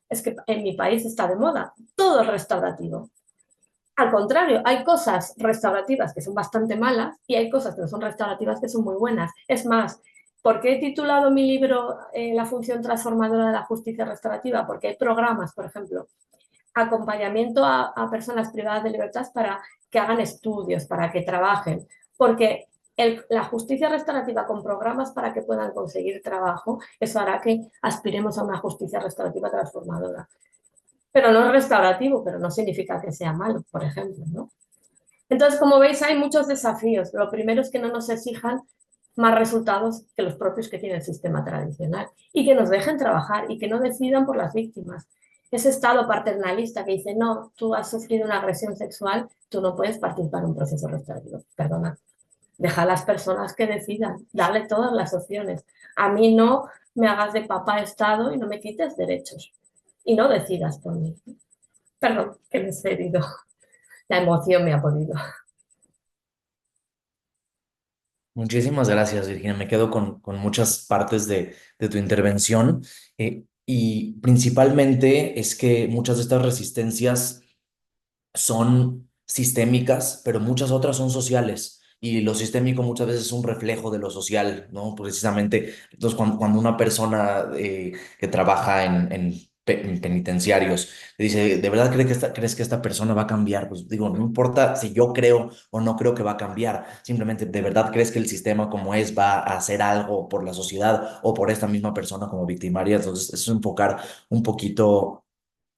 Es que en mi país está de moda, todo es restaurativo. Al contrario, hay cosas restaurativas que son bastante malas y hay cosas que no son restaurativas que son muy buenas. Es más, ¿por qué he titulado mi libro La función transformadora de la justicia restaurativa? Porque hay programas, por ejemplo, acompañamiento a personas privadas de libertad para que hagan estudios, para que trabajen, porque la justicia restaurativa con programas para que puedan conseguir trabajo, eso hará que aspiremos a una justicia restaurativa transformadora. Pero no es restaurativo, pero no significa que sea malo, por ejemplo, ¿no? Entonces, como veis, hay muchos desafíos. Lo primero es que no nos exijan más resultados que los propios que tiene el sistema tradicional y que nos dejen trabajar y que no decidan por las víctimas. Ese estado paternalista que dice, no, tú has sufrido una agresión sexual, tú no puedes participar en un proceso restaurativo. Perdona, deja a las personas que decidan, dale todas las opciones. A mí no me hagas de papá Estado y no me quites derechos y no decidas por mí. Perdón, que me he cedido. La emoción me ha podido. Muchísimas gracias, Virginia. Me quedo con muchas partes de tu intervención y principalmente es que muchas de estas resistencias son sistémicas, pero muchas otras son sociales. Y lo sistémico muchas veces es un reflejo de lo social, ¿no? Precisamente, entonces cuando una persona que trabaja en penitenciarios dice, ¿de verdad crees que esta persona va a cambiar? Pues digo, no importa si yo creo o no creo que va a cambiar, simplemente, ¿de verdad crees que el sistema como es va a hacer algo por la sociedad o por esta misma persona como victimaria? Entonces, es enfocar un poquito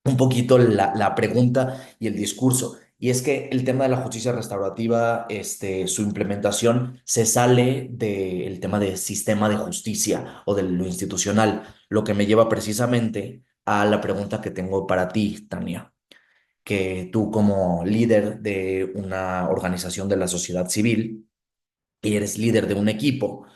la pregunta y el discurso. Y es que el tema de la justicia restaurativa, su implementación se sale del tema del sistema de justicia o de lo institucional, lo que me lleva precisamente a la pregunta que tengo para ti, Tania, que tú como líder de una organización de la sociedad civil y eres líder de un equipo,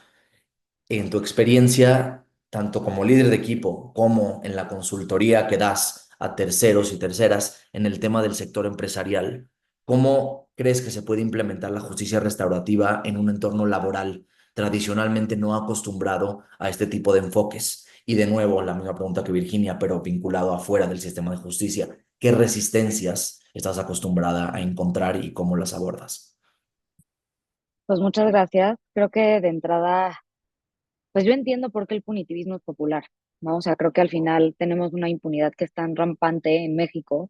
en tu experiencia, tanto como líder de equipo como en la consultoría que das a terceros y terceras en el tema del sector empresarial, ¿cómo crees que se puede implementar la justicia restaurativa en un entorno laboral tradicionalmente no acostumbrado a este tipo de enfoques? Y de nuevo, la misma pregunta que Virginia, pero vinculado afuera del sistema de justicia. ¿Qué resistencias estás acostumbrada a encontrar y cómo las abordas? Pues muchas gracias. Creo que de entrada, pues yo entiendo por qué el punitivismo es popular, ¿no? O sea, creo que al final tenemos una impunidad que es tan rampante en México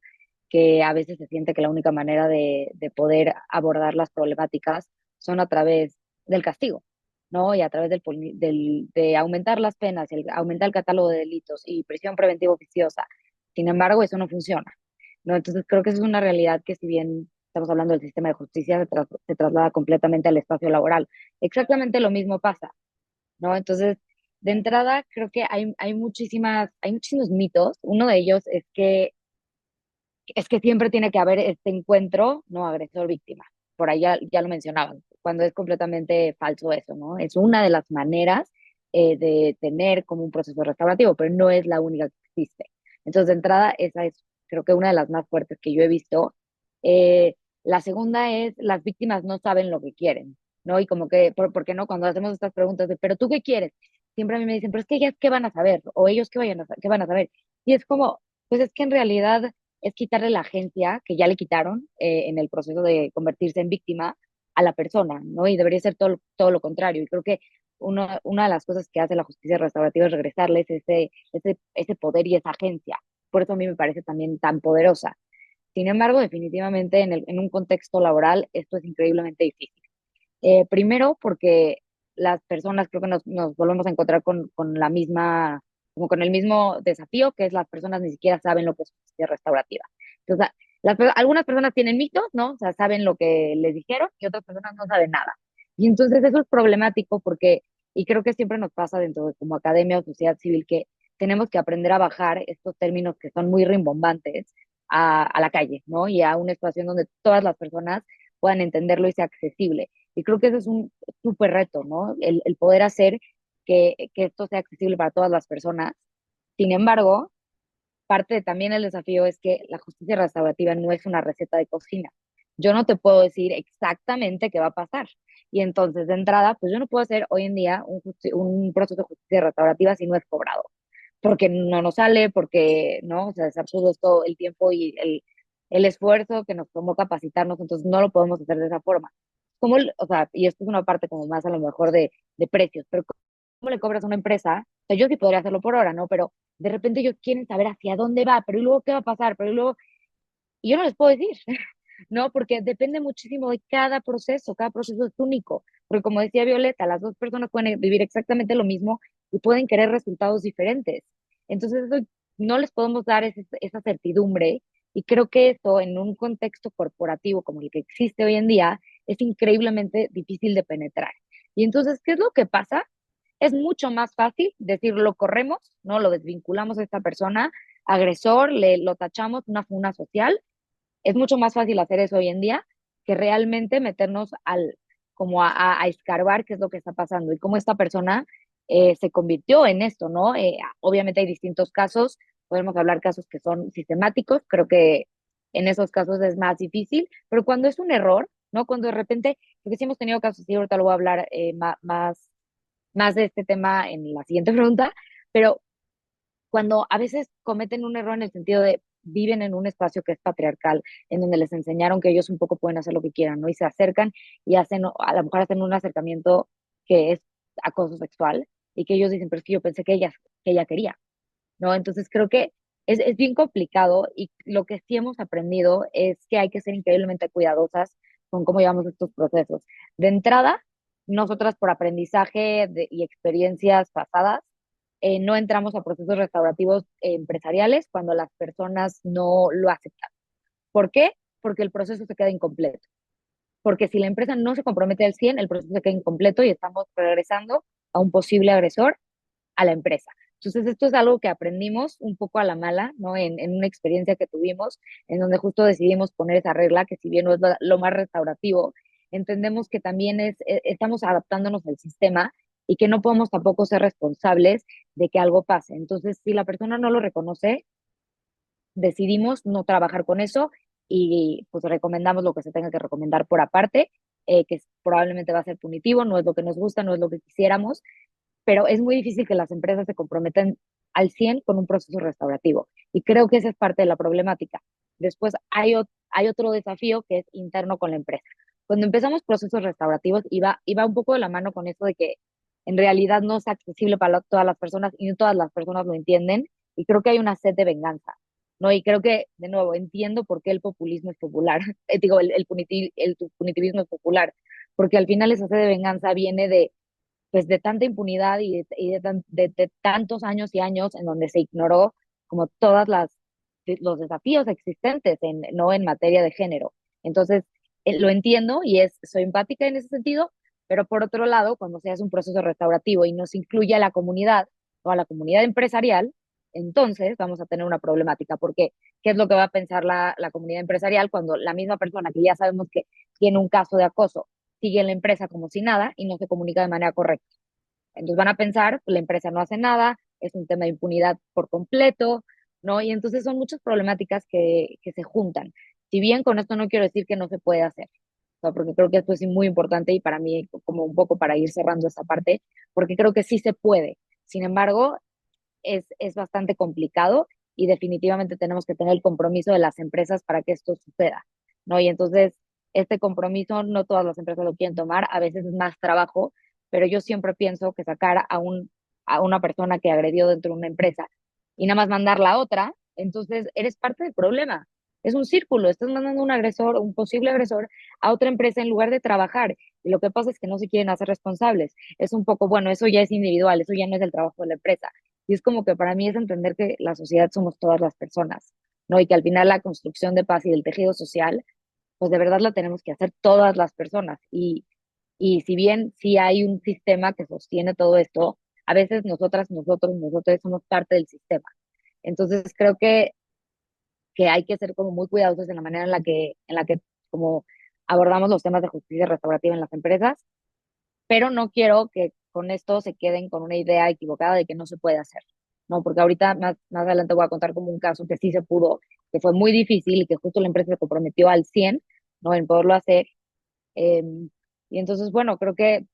que a veces se siente que la única manera de poder abordar las problemáticas son a través del castigo, ¿no? Y a través de aumentar las penas, aumentar el catálogo de delitos y prisión preventiva oficiosa. Sin embargo, eso no funciona, ¿no? Entonces creo que eso es una realidad que si bien estamos hablando del sistema de justicia, se traslada completamente al espacio laboral. Exactamente lo mismo pasa, ¿no? Entonces, de entrada, creo que hay muchísimos mitos. Uno de ellos es que siempre tiene que haber este encuentro, ¿no? Agresor-víctima. Por ahí ya lo mencionaban, cuando es completamente falso eso, ¿no? Es una de las maneras de tener como un proceso restaurativo, pero no es la única que existe. Entonces, de entrada, esa es, creo que una de las más fuertes que yo he visto. La segunda es, las víctimas no saben lo que quieren, ¿no? Y como que, ¿por qué no? Cuando hacemos estas preguntas de, ¿pero tú qué quieres? Siempre a mí me dicen, pero es que ellas qué van a saber, o ellos qué van a saber. Y es como, pues es que en realidad es quitarle la agencia que ya le quitaron en el proceso de convertirse en víctima a la persona, ¿no? Y debería ser todo lo contrario. Y creo que una de las cosas que hace la justicia restaurativa es regresarles ese poder y esa agencia. Por eso a mí me parece también tan poderosa. Sin embargo, definitivamente en un contexto laboral esto es increíblemente difícil. Primero porque las personas creo que nos volvemos a encontrar con la misma, como con el mismo desafío, que es las personas ni siquiera saben lo que es justicia restaurativa. Entonces, algunas personas tienen mitos, ¿no? O sea, saben lo que les dijeron y otras personas no saben nada. Y entonces eso es problemático porque, y creo que siempre nos pasa dentro de como academia o sociedad civil, que tenemos que aprender a bajar estos términos que son muy rimbombantes a la calle, ¿no? Y a un espacio en donde todas las personas puedan entenderlo y sea accesible. Y creo que ese es un súper reto, ¿no? El poder hacer que esto sea accesible para todas las personas. Sin embargo, parte de también el desafío es que la justicia restaurativa no es una receta de cocina. Yo no te puedo decir exactamente qué va a pasar. Y entonces, de entrada, pues yo no puedo hacer hoy en día un proceso de justicia restaurativa si no es cobrado. Porque no nos sale, porque no, o sea, se absurdo todo el tiempo y el esfuerzo que nos tomó capacitarnos, entonces no lo podemos hacer de esa forma. ¿Cómo, o sea, y esto es una parte como más a lo mejor de precios, pero ¿cómo le cobras a una empresa? O sea, yo sí podría hacerlo por hora, ¿no? Pero de repente ellos quieren saber hacia dónde va, pero ¿y luego qué va a pasar? Pero ¿y luego? Y yo no les puedo decir, ¿no? Porque depende muchísimo de cada proceso es único. Porque como decía Violeta, las dos personas pueden vivir exactamente lo mismo y pueden querer resultados diferentes. Entonces, eso no les podemos dar esa certidumbre y creo que esto en un contexto corporativo como el que existe hoy en día es increíblemente difícil de penetrar. Y entonces, ¿qué es lo que pasa? Es mucho más fácil decir lo corremos, ¿no? Lo desvinculamos a esta persona, agresor, lo tachamos una funa social. Es mucho más fácil hacer eso hoy en día que realmente meternos como a escarbar qué es lo que está pasando y cómo esta persona se convirtió en esto, ¿no? Obviamente hay distintos casos, podemos hablar casos que son sistemáticos, creo que en esos casos es más difícil, pero cuando es un error, ¿no? Cuando de repente, porque sí hemos tenido casos, y ahorita lo voy a hablar más de este tema en la siguiente pregunta, pero cuando a veces cometen un error en el sentido de viven en un espacio que es patriarcal, en donde les enseñaron que ellos un poco pueden hacer lo que quieran, ¿no? Y se acercan y hacen, a lo mejor hacen un acercamiento que es acoso sexual y que ellos dicen, pero es que yo pensé que ella quería, ¿no? Entonces creo que es bien complicado y lo que sí hemos aprendido es que hay que ser increíblemente cuidadosas con cómo llevamos estos procesos. De entrada, nosotras por aprendizaje y experiencias pasadas, no entramos a procesos restaurativos empresariales cuando las personas no lo aceptan. ¿Por qué? Porque el proceso se queda incompleto. Porque si la empresa no se compromete al 100, el proceso se queda incompleto y estamos regresando a un posible agresor a la empresa. Entonces, esto es algo que aprendimos un poco a la mala, ¿no? En una experiencia que tuvimos, en donde justo decidimos poner esa regla, que si bien no es lo más restaurativo, entendemos que también estamos adaptándonos al sistema y que no podemos tampoco ser responsables de que algo pase. Entonces, si la persona no lo reconoce, decidimos no trabajar con eso y pues recomendamos lo que se tenga que recomendar por aparte, que probablemente va a ser punitivo, no es lo que nos gusta, no es lo que quisiéramos, pero es muy difícil que las empresas se comprometen al 100 con un proceso restaurativo. Y creo que esa es parte de la problemática. Después hay otro desafío que es interno con la empresa. Cuando empezamos procesos restaurativos, iba un poco de la mano con eso de que en realidad no es accesible para todas las personas y no todas las personas lo entienden. Y creo que hay una sed de venganza, ¿no? Y creo que, de nuevo, entiendo por qué el populismo es popular. Digo, el punitivismo es popular, porque al final esa sed de venganza viene de pues de tanta impunidad y de tantos años y años en donde se ignoró como los desafíos existentes no en materia de género. Entonces, lo entiendo y soy empática en ese sentido, pero por otro lado, cuando se hace un proceso restaurativo y no se incluye a la comunidad o a la comunidad empresarial, entonces vamos a tener una problemática, porque ¿qué es lo que va a pensar la comunidad empresarial cuando la misma persona que ya sabemos que tiene un caso de acoso sigue en la empresa como si nada y no se comunica de manera correcta? Entonces van a pensar, la empresa no hace nada, es un tema de impunidad por completo, ¿no? Y entonces son muchas problemáticas que se juntan. Si bien con esto no quiero decir que no se puede hacer, o sea, porque creo que esto es muy importante y para mí como un poco para ir cerrando esta parte, porque creo que sí se puede. Sin embargo, es bastante complicado y definitivamente tenemos que tener el compromiso de las empresas para que esto suceda, ¿no? Y entonces, este compromiso no todas las empresas lo quieren tomar, a veces es más trabajo, pero yo siempre pienso que sacar a una persona que agredió dentro de una empresa y nada más mandarla a otra, entonces eres parte del problema. Es un círculo, estás mandando un agresor, un posible agresor, a otra empresa en lugar de trabajar. Y lo que pasa es que no se quieren hacer responsables. Es un poco, bueno, eso ya es individual, eso ya no es el trabajo de la empresa. Y es como que para mí es entender que la sociedad somos todas las personas, ¿no? Y que al final la construcción de paz y del tejido social, pues de verdad la tenemos que hacer todas las personas. Y si bien sí hay un sistema que sostiene todo esto, a veces nosotros somos parte del sistema. Entonces creo que hay que ser como muy cuidadosos en la manera en la que como abordamos los temas de justicia restaurativa en las empresas, pero no quiero que con esto se queden con una idea equivocada de que no se puede hacer, ¿no? Porque ahorita más adelante voy a contar como un caso que sí se pudo, que fue muy difícil y que justo la empresa se comprometió al 100, ¿no? En poderlo hacer. Eh, y entonces, bueno, creo que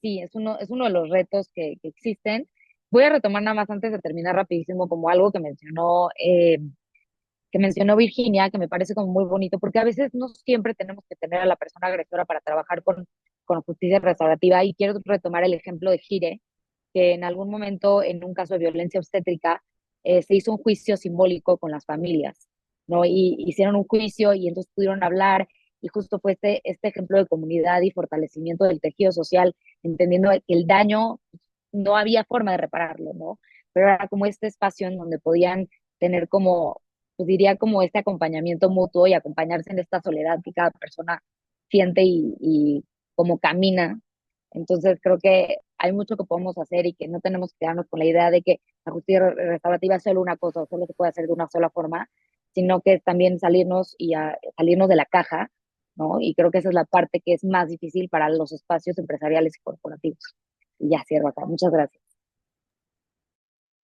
sí, es uno de los retos que existen. Voy a retomar nada más antes de terminar rapidísimo como algo que mencionó Virginia, que me parece como muy bonito, porque a veces no siempre tenemos que tener a la persona agresora para trabajar con justicia restaurativa. Y quiero retomar el ejemplo de Gire, que en algún momento, en un caso de violencia obstétrica, se hizo un juicio simbólico con las familias, ¿no? Y hicieron un juicio y entonces pudieron hablar, y justo fue este ejemplo de comunidad y fortalecimiento del tejido social, entendiendo que el daño no había forma de repararlo, ¿no? Pero era como este espacio en donde podían tener como, pues diría como este acompañamiento mutuo y acompañarse en esta soledad que cada persona siente y como camina. Entonces creo que hay mucho que podemos hacer y que no tenemos que quedarnos con la idea de que la justicia restaurativa es solo una cosa o solo se puede hacer de una sola forma, sino que es también salirnos de la caja, ¿no? Y creo que esa es la parte que es más difícil para los espacios empresariales y corporativos. Y ya cierro acá. Muchas gracias.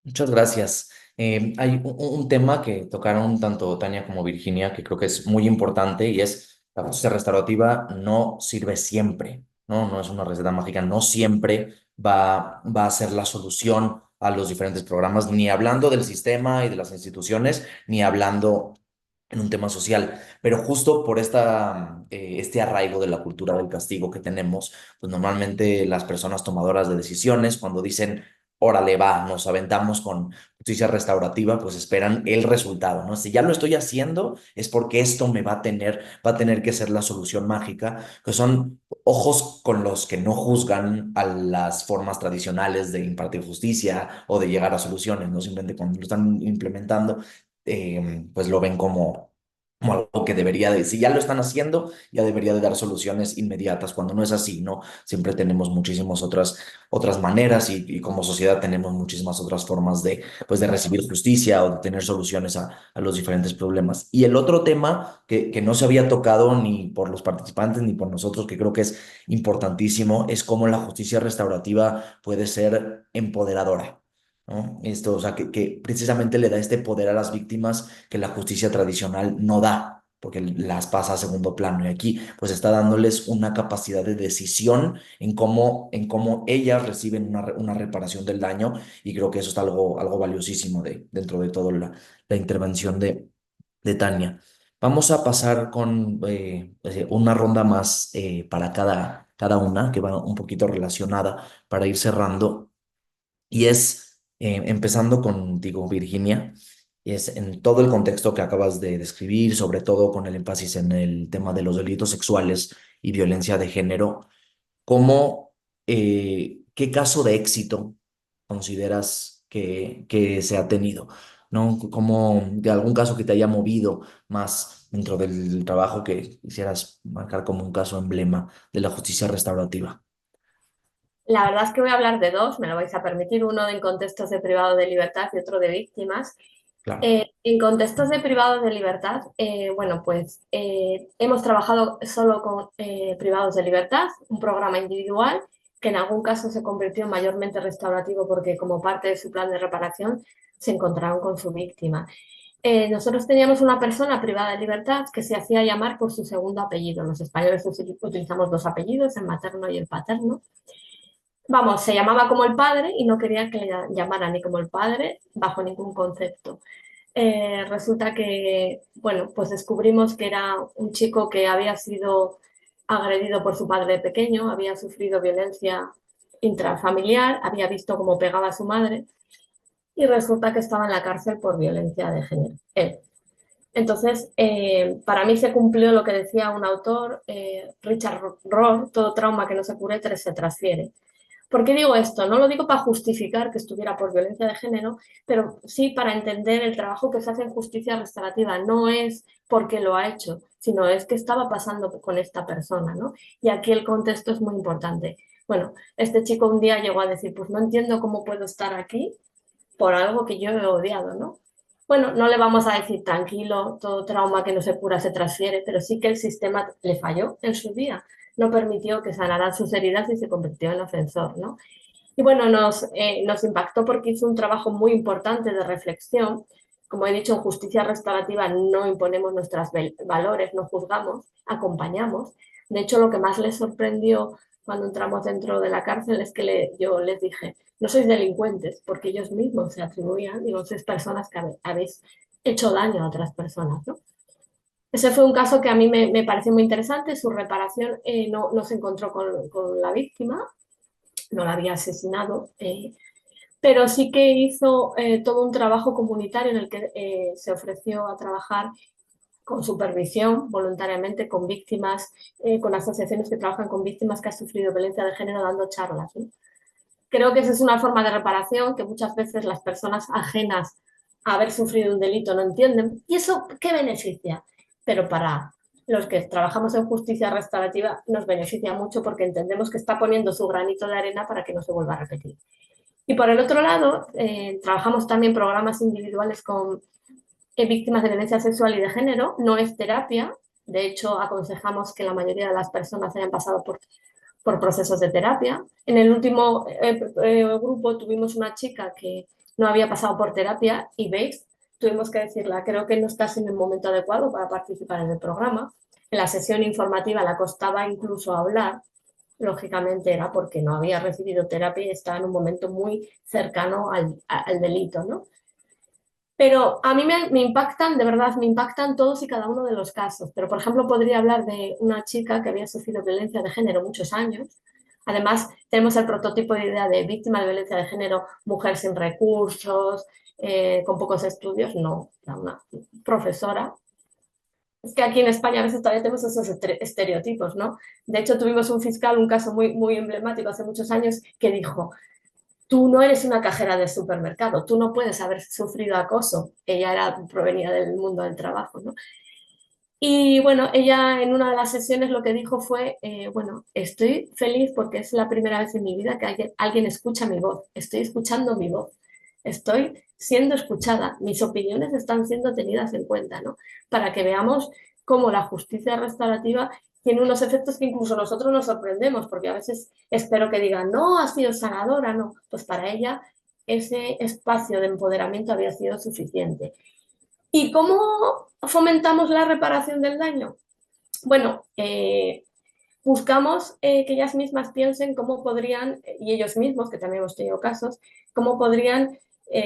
Muchas gracias. Hay un tema que tocaron tanto Tania como Virginia que creo que es muy importante y es la justicia restaurativa no sirve siempre, ¿no? No es una receta mágica, no siempre va a ser la solución a los diferentes programas, ni hablando del sistema y de las instituciones, ni hablando en un tema social, pero justo por este arraigo de la cultura del castigo que tenemos, pues normalmente las personas tomadoras de decisiones, cuando dicen, órale, va, nos aventamos con justicia restaurativa, pues esperan el resultado, ¿no? Si ya lo estoy haciendo, es porque esto va a tener que ser la solución mágica, que son ojos con los que no juzgan a las formas tradicionales de impartir justicia o de llegar a soluciones, ¿no? Simplemente cuando lo están implementando pues lo ven como algo que debería de, si ya lo están haciendo, ya debería de dar soluciones inmediatas, cuando no es así, ¿no? Siempre tenemos muchísimas otras maneras y como sociedad tenemos muchísimas otras formas pues de recibir justicia o de tener soluciones a los diferentes problemas. Y el otro tema que no se había tocado ni por los participantes ni por nosotros, que creo que es importantísimo, es cómo la justicia restaurativa puede ser empoderadora. ¿No? Esto, o sea, que precisamente le da este poder a las víctimas que la justicia tradicional no da, porque las pasa a segundo plano. Y aquí, pues está dándoles una capacidad de decisión en cómo ellas reciben una reparación del daño, y creo que eso es algo valiosísimo dentro de toda la intervención de Tania. Vamos a pasar con una ronda más para cada una, que va un poquito relacionada para ir cerrando. Y es, empezando contigo, Virginia, es en todo el contexto que acabas de describir, sobre todo con el énfasis en el tema de los delitos sexuales y violencia de género, ¿qué caso de éxito consideras que se ha tenido? ¿No? Como de algún caso que te haya movido más dentro del trabajo que quisieras marcar como un caso emblema de la justicia restaurativa. La verdad es que voy a hablar de dos, me lo vais a permitir, uno en contextos de privado de libertad y otro de víctimas. Claro. En contextos de privados de libertad, bueno, pues hemos trabajado solo con privados de libertad, un programa individual que en algún caso se convirtió mayormente restaurativo porque como parte de su plan de reparación se encontraron con su víctima. Nosotros teníamos una persona privada de libertad que se hacía llamar por su segundo apellido. Los españoles utilizamos dos apellidos, el materno y el paterno. Vamos, se llamaba como el padre y no quería que le llamaran ni como el padre bajo ningún concepto. Resulta que, bueno, pues descubrimos que era un chico que había sido agredido por su padre de pequeño, había sufrido violencia intrafamiliar, había visto cómo pegaba a su madre y resulta que estaba en la cárcel por violencia de género. Entonces, para mí se cumplió lo que decía un autor, Richard Rohr, todo trauma que no se cure se transfiere. ¿Por qué digo esto? No lo digo para justificar que estuviera por violencia de género, pero sí para entender el trabajo que se hace en justicia restaurativa. No es porque lo ha hecho, sino es que estaba pasando con esta persona, ¿no? Y aquí el contexto es muy importante. Bueno, este chico un día llegó a decir, pues no entiendo cómo puedo estar aquí por algo que yo he odiado, ¿no? Bueno, no le vamos a decir tranquilo, todo trauma que no se cura se transfiere, pero sí que el sistema le falló en su día, no permitió que sanaran sus heridas y se convirtió en ofensor, ¿no? Y bueno, nos impactó porque hizo un trabajo muy importante de reflexión. Como he dicho, en justicia restaurativa no imponemos nuestros valores, no juzgamos, acompañamos. De hecho, lo que más les sorprendió cuando entramos dentro de la cárcel es que yo les dije, no sois delincuentes, porque ellos mismos se atribuían, digo, sois personas que habéis hecho daño a otras personas, ¿no? Ese fue un caso que a mí me pareció muy interesante. Su reparación no se encontró con la víctima, no la había asesinado, pero sí que hizo todo un trabajo comunitario en el que se ofreció a trabajar con supervisión voluntariamente con víctimas, con asociaciones que trabajan con víctimas que han sufrido violencia de género dando charlas, ¿no? Creo que esa es una forma de reparación que muchas veces las personas ajenas a haber sufrido un delito no entienden. ¿Y eso qué beneficia? Pero para los que trabajamos en justicia restaurativa nos beneficia mucho porque entendemos que está poniendo su granito de arena para que no se vuelva a repetir. Y por el otro lado, trabajamos también programas individuales con víctimas de violencia sexual y de género. No es terapia. De hecho, aconsejamos que la mayoría de las personas hayan pasado por procesos de terapia. En el último grupo tuvimos una chica que no había pasado por terapia y veis, tuvimos que decirle, creo que no estás en el momento adecuado para participar en el programa. En la sesión informativa la costaba incluso hablar, lógicamente era porque no había recibido terapia y estaba en un momento muy cercano al delito, ¿no? Pero a mí me impactan, de verdad, me impactan todos y cada uno de los casos. Pero, por ejemplo, podría hablar de una chica que había sufrido violencia de género muchos años. Además, tenemos el prototipo de idea de víctima de violencia de género, mujer sin recursos, con pocos estudios. No, era una profesora. Es que aquí en España a veces todavía tenemos esos estereotipos, ¿no? De hecho, tuvimos un fiscal, un caso muy emblemático hace muchos años, que dijo, tú no eres una cajera de supermercado, tú no puedes haber sufrido acoso. Ella provenía del mundo del trabajo, ¿no? Y bueno, ella en una de las sesiones lo que dijo fue, bueno, estoy feliz porque es la primera vez en mi vida que alguien escucha mi voz, estoy escuchando mi voz, estoy siendo escuchada, mis opiniones están siendo tenidas en cuenta, ¿no? Para que veamos cómo la justicia restaurativa tiene unos efectos que incluso nosotros nos sorprendemos, porque a veces espero que digan, no, ha sido sanadora, no, pues para ella ese espacio de empoderamiento había sido suficiente. ¿Y cómo fomentamos la reparación del daño? Bueno, buscamos que ellas mismas piensen cómo podrían, y ellos mismos, que también hemos tenido casos, cómo podrían,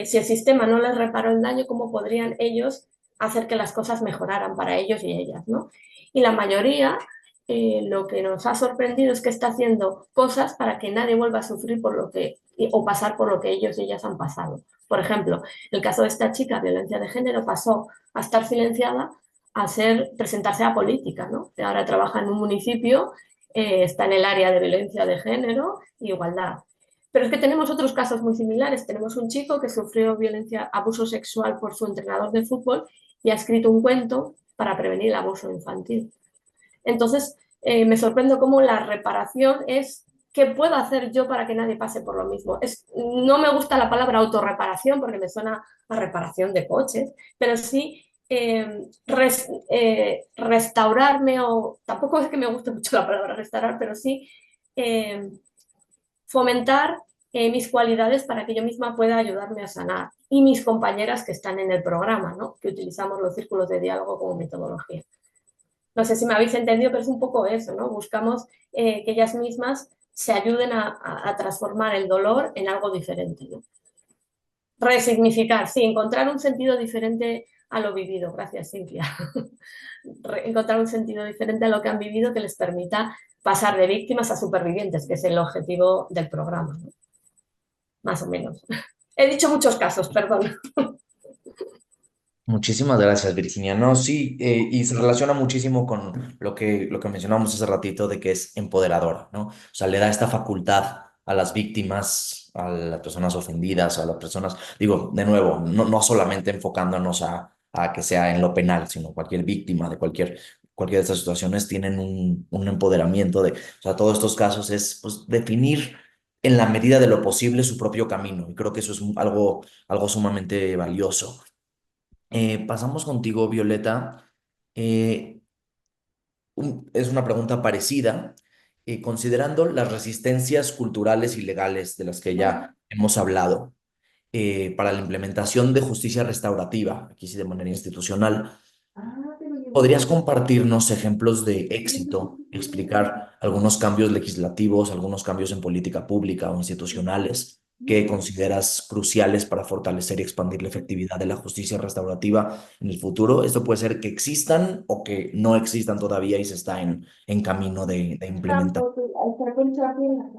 si el sistema no les reparó el daño, cómo podrían ellos hacer que las cosas mejoraran para ellos y ellas, ¿no? Y la mayoría, lo que nos ha sorprendido es que está haciendo cosas para que nadie vuelva a sufrir por lo que, o pasar por lo que ellos y ellas han pasado. Por ejemplo, el caso de esta chica, violencia de género, pasó a estar silenciada a presentarse a política, ¿no? Ahora trabaja en un municipio, está en el área de violencia de género e igualdad. Pero es que tenemos otros casos muy similares. Tenemos un chico que sufrió abuso sexual por su entrenador de fútbol y ha escrito un cuento para prevenir el abuso infantil. Entonces, me sorprendo cómo la reparación es ¿qué puedo hacer yo para que nadie pase por lo mismo? No me gusta la palabra autorreparación porque me suena a reparación de coches, pero sí restaurarme, o tampoco es que me guste mucho la palabra restaurar, pero sí fomentar mis cualidades para que yo misma pueda ayudarme a sanar. Y mis compañeras que están en el programa, ¿no? Que utilizamos los círculos de diálogo como metodología. No sé si me habéis entendido, pero es un poco eso, ¿no? Buscamos que ellas mismas se ayuden a transformar el dolor en algo diferente, ¿no? Resignificar, sí, encontrar un sentido diferente a lo vivido. Gracias, Cintia. Encontrar un sentido diferente a lo que han vivido que les permita pasar de víctimas a supervivientes, que es el objetivo del programa, ¿no? Más o menos. He dicho muchos casos, perdón. Muchísimas gracias, Virginia. No, sí, y se relaciona muchísimo con lo que mencionamos hace ratito de que es empoderadora, ¿no? O sea, le da esta facultad a las víctimas, a las personas ofendidas, a las personas, digo, de nuevo, no solamente enfocándonos a que sea en lo penal, sino cualquier víctima de cualquiera de estas situaciones tienen un empoderamiento o sea, todos estos casos es pues, definir en la medida de lo posible su propio camino. Y creo que eso es algo sumamente valioso. Pasamos contigo, Violeta. Eh, es una pregunta parecida, considerando las resistencias culturales y legales de las que ya hemos hablado para la implementación de justicia restaurativa, aquí sí de manera institucional. ¿Podrías compartirnos ejemplos de éxito, explicar algunos cambios legislativos, algunos cambios en política pública o institucionales que consideras cruciales para fortalecer y expandir la efectividad de la justicia restaurativa en el futuro? Esto puede ser que existan o que no existan todavía y se está en camino de implementar.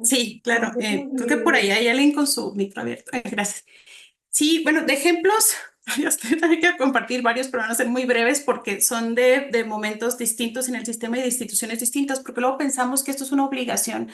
Sí, claro. Creo que por ahí hay alguien con su micro abierto. Gracias. Sí, bueno, de ejemplos, hay que compartir varios, pero van a ser muy breves porque son de momentos distintos en el sistema y de instituciones distintas, porque luego pensamos que esto es una obligación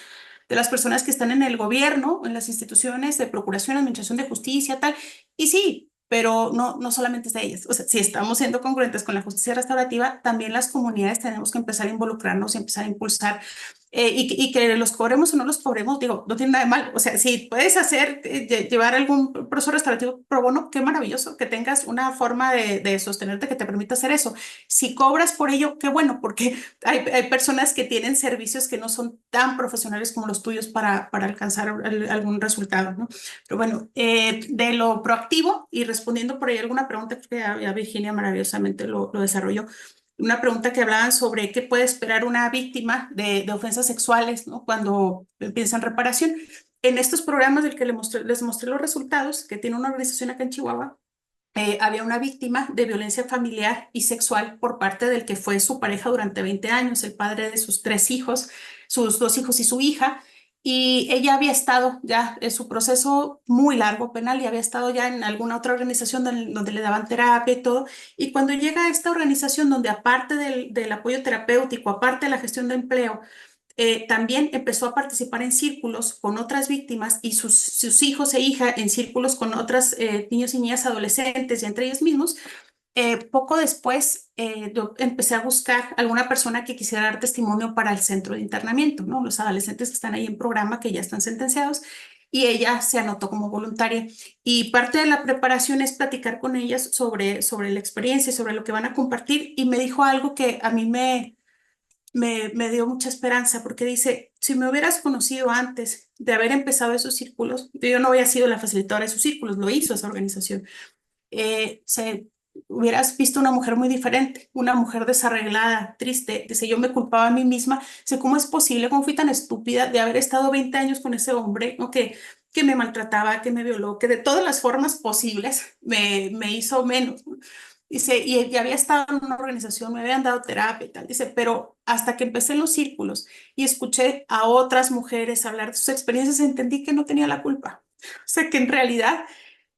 de las personas que están en el gobierno, en las instituciones de procuración, administración de justicia, tal, y sí, pero no solamente es de ellas. O sea, si estamos siendo congruentes con la justicia restaurativa, también las comunidades tenemos que empezar a involucrarnos y empezar a impulsar y que los cobremos o no los cobremos, digo, no tiene nada de mal. O sea, si puedes hacer, llevar algún proceso restaurativo pro bono, qué maravilloso que tengas una forma de sostenerte que te permita hacer eso. Si cobras por ello, qué bueno, porque hay personas que tienen servicios que no son tan profesionales como los tuyos para alcanzar algún resultado, ¿no? Pero bueno, de lo proactivo y respondiendo por ahí alguna pregunta que ya Virginia maravillosamente lo desarrolló. Una pregunta que hablaban sobre qué puede esperar una víctima de ofensas sexuales, ¿no? Cuando empiezan reparación. En estos programas del que les mostré los resultados, que tiene una organización acá en Chihuahua, había una víctima de violencia familiar y sexual por parte del que fue su pareja durante 20 años, el padre de sus 3 hijos, sus 2 hijos y su hija. Y ella había estado ya en su proceso muy largo penal y había estado ya en alguna otra organización donde le daban terapia y todo. Y cuando llega a esta organización donde aparte del apoyo terapéutico, aparte de la gestión de empleo, también empezó a participar en círculos con otras víctimas y sus hijos e hija en círculos con otros niños y niñas adolescentes y entre ellos mismos. Poco después yo empecé a buscar alguna persona que quisiera dar testimonio para el centro de internamiento, ¿no? Los adolescentes que están ahí en programa, que ya están sentenciados, y ella se anotó como voluntaria. Y parte de la preparación es platicar con ellas sobre la experiencia, sobre lo que van a compartir, y me dijo algo que a mí me dio mucha esperanza, porque dice, si me hubieras conocido antes de haber empezado esos círculos, yo no había sido la facilitadora de esos círculos, lo hizo esa organización, hubieras visto una mujer muy diferente, una mujer desarreglada, triste. Dice, yo me culpaba a mí misma, dice, ¿cómo es posible? ¿Cómo fui tan estúpida de haber estado 20 años con ese hombre, ¿no? Que me maltrataba, que me violó, que de todas las formas posibles me hizo menos, ¿no? Dice, y había estado en una organización, me habían dado terapia y tal. Dice, pero hasta que empecé en los círculos y escuché a otras mujeres hablar de sus experiencias, entendí que no tenía la culpa. O sea, que en realidad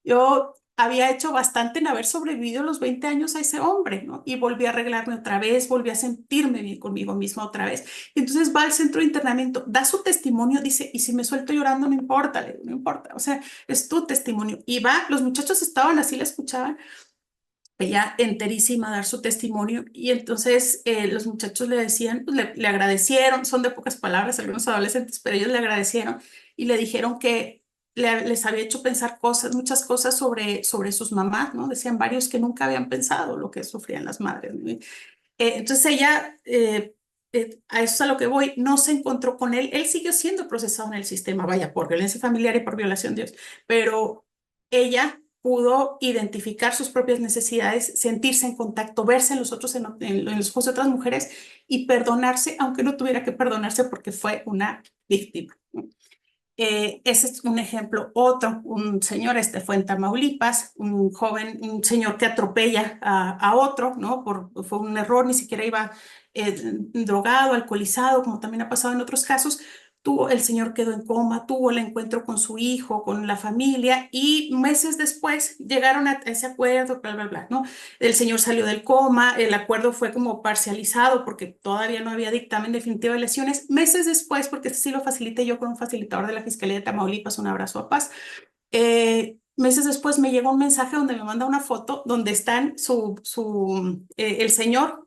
yo había hecho bastante en haber sobrevivido los 20 años a ese hombre, ¿no? Y volví a arreglarme otra vez, volví a sentirme bien conmigo misma otra vez. Y entonces va al centro de internamiento, da su testimonio, dice, y si me suelto llorando, no importa, le digo, no importa, o sea, es tu testimonio. Y va, los muchachos estaban así, la escuchaban, ella enterísima a dar su testimonio, y entonces los muchachos le decían, pues, le agradecieron, son de pocas palabras algunos adolescentes, pero ellos le agradecieron y le dijeron que les había hecho pensar cosas, muchas cosas sobre sus mamás, ¿no? Decían varios que nunca habían pensado lo que sufrían las madres, ¿no? Entonces ella, a eso es a lo que voy, no se encontró con él, él siguió siendo procesado en el sistema, vaya, por violencia familiar y por violación de Dios, pero ella pudo identificar sus propias necesidades, sentirse en contacto, verse en los otros, en los ojos de otras mujeres y perdonarse, aunque no tuviera que perdonarse porque fue una víctima. Ese es un ejemplo. Otro, un señor, fue en Tamaulipas, un joven, un señor que atropella a otro, ¿no? Fue un error, ni siquiera iba drogado, alcoholizado, como también ha pasado en otros casos. El señor quedó en coma, tuvo el encuentro con su hijo, con la familia, y meses después llegaron a ese acuerdo, bla, bla, bla, ¿no? El señor salió del coma, el acuerdo fue como parcializado porque todavía no había dictamen definitivo de lesiones. Meses después, porque este sí lo facilité yo con un facilitador de la Fiscalía de Tamaulipas, un abrazo a paz. Meses después me llegó un mensaje donde me manda una foto donde están el señor,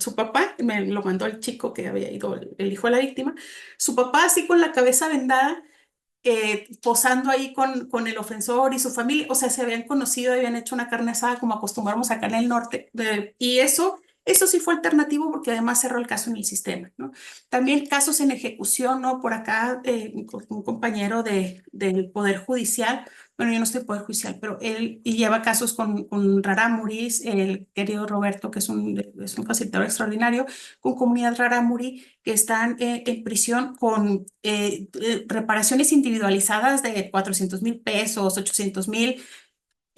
su papá, me lo mandó el chico que había ido, el hijo de la víctima, su papá así con la cabeza vendada, posando ahí con el ofensor y su familia, o sea, se habían conocido, habían hecho una carne asada como acostumbramos acá en el norte, y eso sí fue alternativo porque además cerró el caso en el sistema, ¿no? También casos en ejecución, ¿no? Por acá, un compañero del Poder Judicial, bueno, yo no estoy en Poder Judicial, pero él lleva casos con Rarámuri, el querido Roberto, que es un facilitador extraordinario, con Comunidad Rarámuri, que están en prisión con reparaciones individualizadas de 400,000 pesos, 800,000,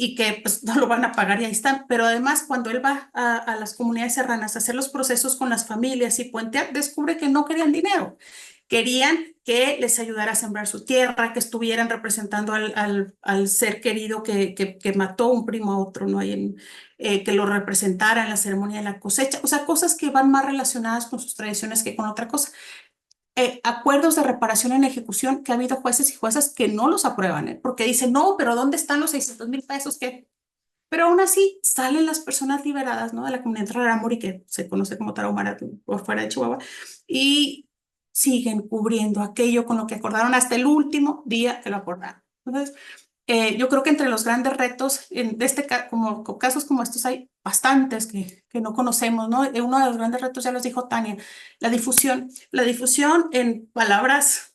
y que pues no lo van a pagar y ahí están. Pero además, cuando él va a las comunidades serranas a hacer los procesos con las familias y puentear, descubre que no querían dinero. Querían que les ayudara a sembrar su tierra, que estuvieran representando al ser querido que mató un primo a otro, ¿no? Que lo representara en la ceremonia de la cosecha. O sea, cosas que van más relacionadas con sus tradiciones que con otra cosa. Acuerdos de reparación en ejecución que ha habido jueces y juezas que no los aprueban, porque dicen, no, pero ¿dónde están los 600,000 pesos? Pero aún así salen las personas liberadas, ¿no? De la comunidad Rarámuri, que se conoce como Tarahumara por fuera de Chihuahua, y siguen cubriendo aquello con lo que acordaron hasta el último día que lo acordaron. Entonces, yo creo que entre los grandes retos como casos como estos hay bastantes que no conocemos, ¿no? Uno de los grandes retos ya los dijo Tania, la difusión. La difusión en palabras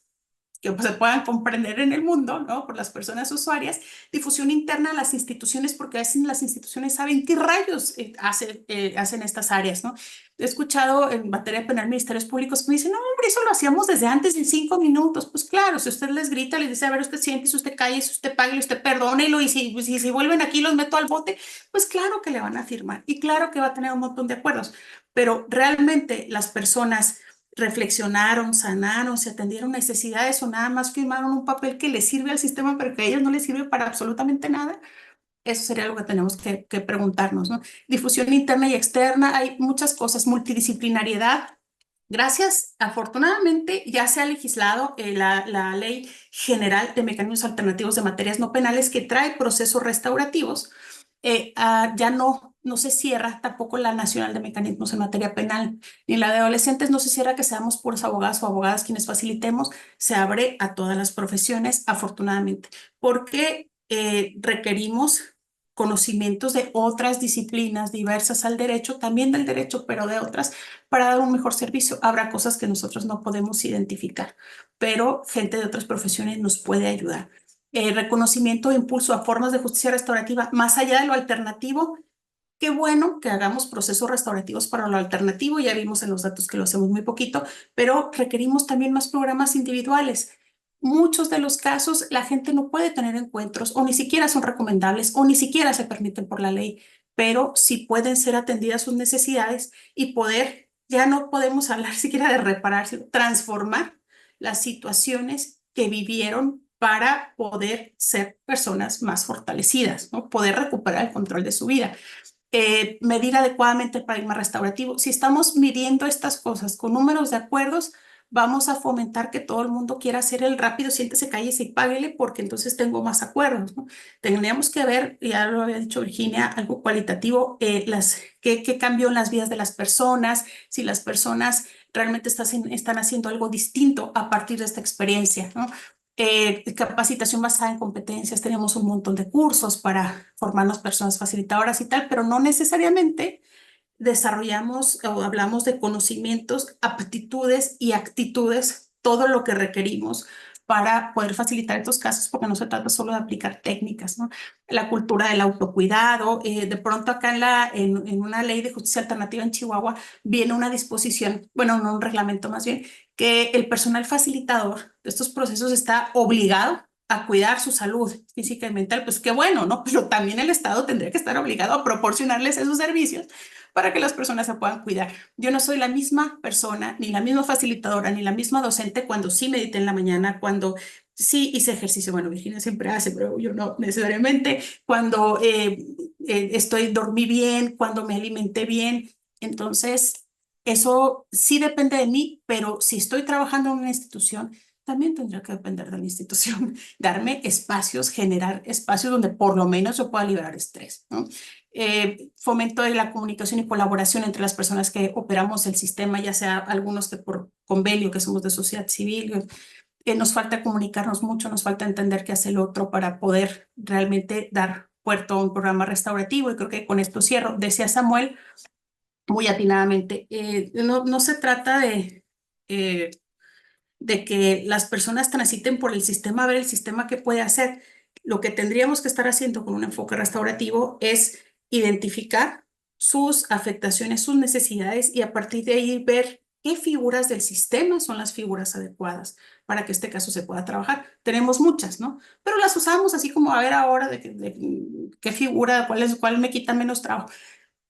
que pues, se puedan comprender en el mundo, ¿no? Por las personas usuarias, difusión interna a las instituciones, porque a veces las instituciones saben qué rayos hacen estas áreas, ¿no? He escuchado en materia penal ministerios públicos que me dicen, no, hombre, eso lo hacíamos desde antes en 5 minutos. Pues claro, si usted les grita, les dice, a ver, usted siéntese, usted calle, usted pague, usted perdónelo, y si vuelven aquí los meto al bote, pues claro que le van a firmar, y claro que va a tener un montón de acuerdos, pero realmente las personas reflexionaron, sanaron, se atendieron necesidades o nada más firmaron un papel que les sirve al sistema, pero que a ellos no les sirve para absolutamente nada. Eso sería algo que tenemos que preguntarnos, ¿no? Difusión interna y externa, hay muchas cosas, multidisciplinariedad. Gracias, afortunadamente ya se ha legislado la Ley General de Mecanismos Alternativos de Materias No Penales que trae procesos restaurativos. Ya no se cierra tampoco la Nacional de Mecanismos en Materia Penal, ni la de adolescentes no se cierra que seamos puros abogados o abogadas quienes facilitemos, se abre a todas las profesiones, afortunadamente, porque requerimos conocimientos de otras disciplinas diversas al derecho, también del derecho, pero de otras, para dar un mejor servicio. Habrá cosas que nosotros no podemos identificar, pero gente de otras profesiones nos puede ayudar. Reconocimiento e impulso a formas de justicia restaurativa, más allá de lo alternativo. Qué bueno que hagamos procesos restaurativos para lo alternativo, ya vimos en los datos que lo hacemos muy poquito, pero requerimos también más programas individuales. Muchos de los casos la gente no puede tener encuentros o ni siquiera son recomendables o ni siquiera se permiten por la ley, pero sí pueden ser atendidas sus necesidades y ya no podemos hablar siquiera de reparar, sino transformar las situaciones que vivieron para poder ser personas más fortalecidas, ¿no? Poder recuperar el control de su vida. Medir adecuadamente el paradigma restaurativo. Si estamos midiendo estas cosas con números de acuerdos, vamos a fomentar que todo el mundo quiera hacer el rápido, siéntese, cállese y páguele, porque entonces tengo más acuerdos, ¿no? Tendríamos que ver, ya lo había dicho Virginia, algo cualitativo, qué cambió en las vidas de las personas, si las personas realmente están haciendo algo distinto a partir de esta experiencia, ¿no? Capacitación basada en competencias, tenemos un montón de cursos para formarnos personas facilitadoras y tal, pero no necesariamente desarrollamos o hablamos de conocimientos, aptitudes y actitudes, todo lo que requerimos para poder facilitar estos casos, porque no se trata solo de aplicar técnicas, ¿no? La cultura del autocuidado, de pronto acá en una ley de justicia alternativa en Chihuahua viene una disposición, bueno, no un reglamento más bien, que el personal facilitador de estos procesos está obligado a cuidar su salud física y mental, pues qué bueno, ¿no? Pero también el Estado tendría que estar obligado a proporcionarles esos servicios para que las personas se puedan cuidar. Yo no soy la misma persona, ni la misma facilitadora, ni la misma docente cuando sí medité en la mañana, cuando sí hice ejercicio. Bueno, Virginia siempre hace, pero yo no necesariamente. Cuando dormí bien, cuando me alimenté bien. Entonces, eso sí depende de mí, pero si estoy trabajando en una institución, también tendría que depender de la institución, darme espacios, generar espacios donde por lo menos yo pueda liberar estrés, ¿no? Fomento de la comunicación y colaboración entre las personas que operamos el sistema, ya sea algunos que por convenio, que somos de sociedad civil, nos falta comunicarnos mucho, nos falta entender qué hace el otro para poder realmente dar puerto a un programa restaurativo. Y creo que con esto cierro. Decía Samuel muy atinadamente, no se trata eh, de que las personas transiten por el sistema a ver el sistema que puede hacer. Lo que tendríamos que estar haciendo con un enfoque restaurativo es identificar sus afectaciones, sus necesidades y a partir de ahí ver qué figuras del sistema son las figuras adecuadas para que este caso se pueda trabajar. Tenemos muchas, ¿no? Pero las usamos así como a ver ahora de qué figura, cuál me quita menos trabajo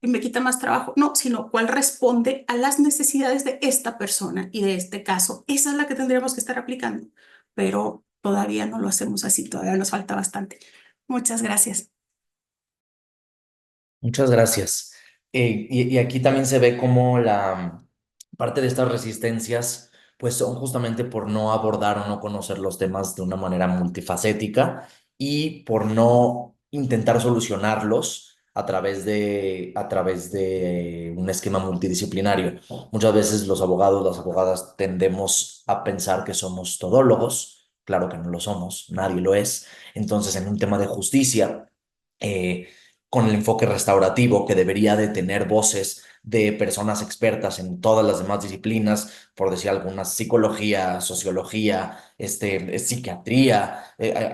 y me quita más trabajo, no, sino cuál responde a las necesidades de esta persona y de este caso. Esa es la que tendríamos que estar aplicando, pero todavía no lo hacemos así, todavía nos falta bastante. Muchas gracias. Muchas gracias. Y aquí también se ve cómo la parte de estas resistencias, pues son justamente por no abordar o no conocer los temas de una manera multifacética y por no intentar solucionarlos a través de un esquema multidisciplinario. Muchas veces los abogados, las abogadas tendemos a pensar que somos todólogos. Claro que no lo somos, nadie lo es. Entonces, en un tema de justicia, eh, con el enfoque restaurativo que debería de tener voces de personas expertas en todas las demás disciplinas, por decir algunas, psicología, sociología, psiquiatría,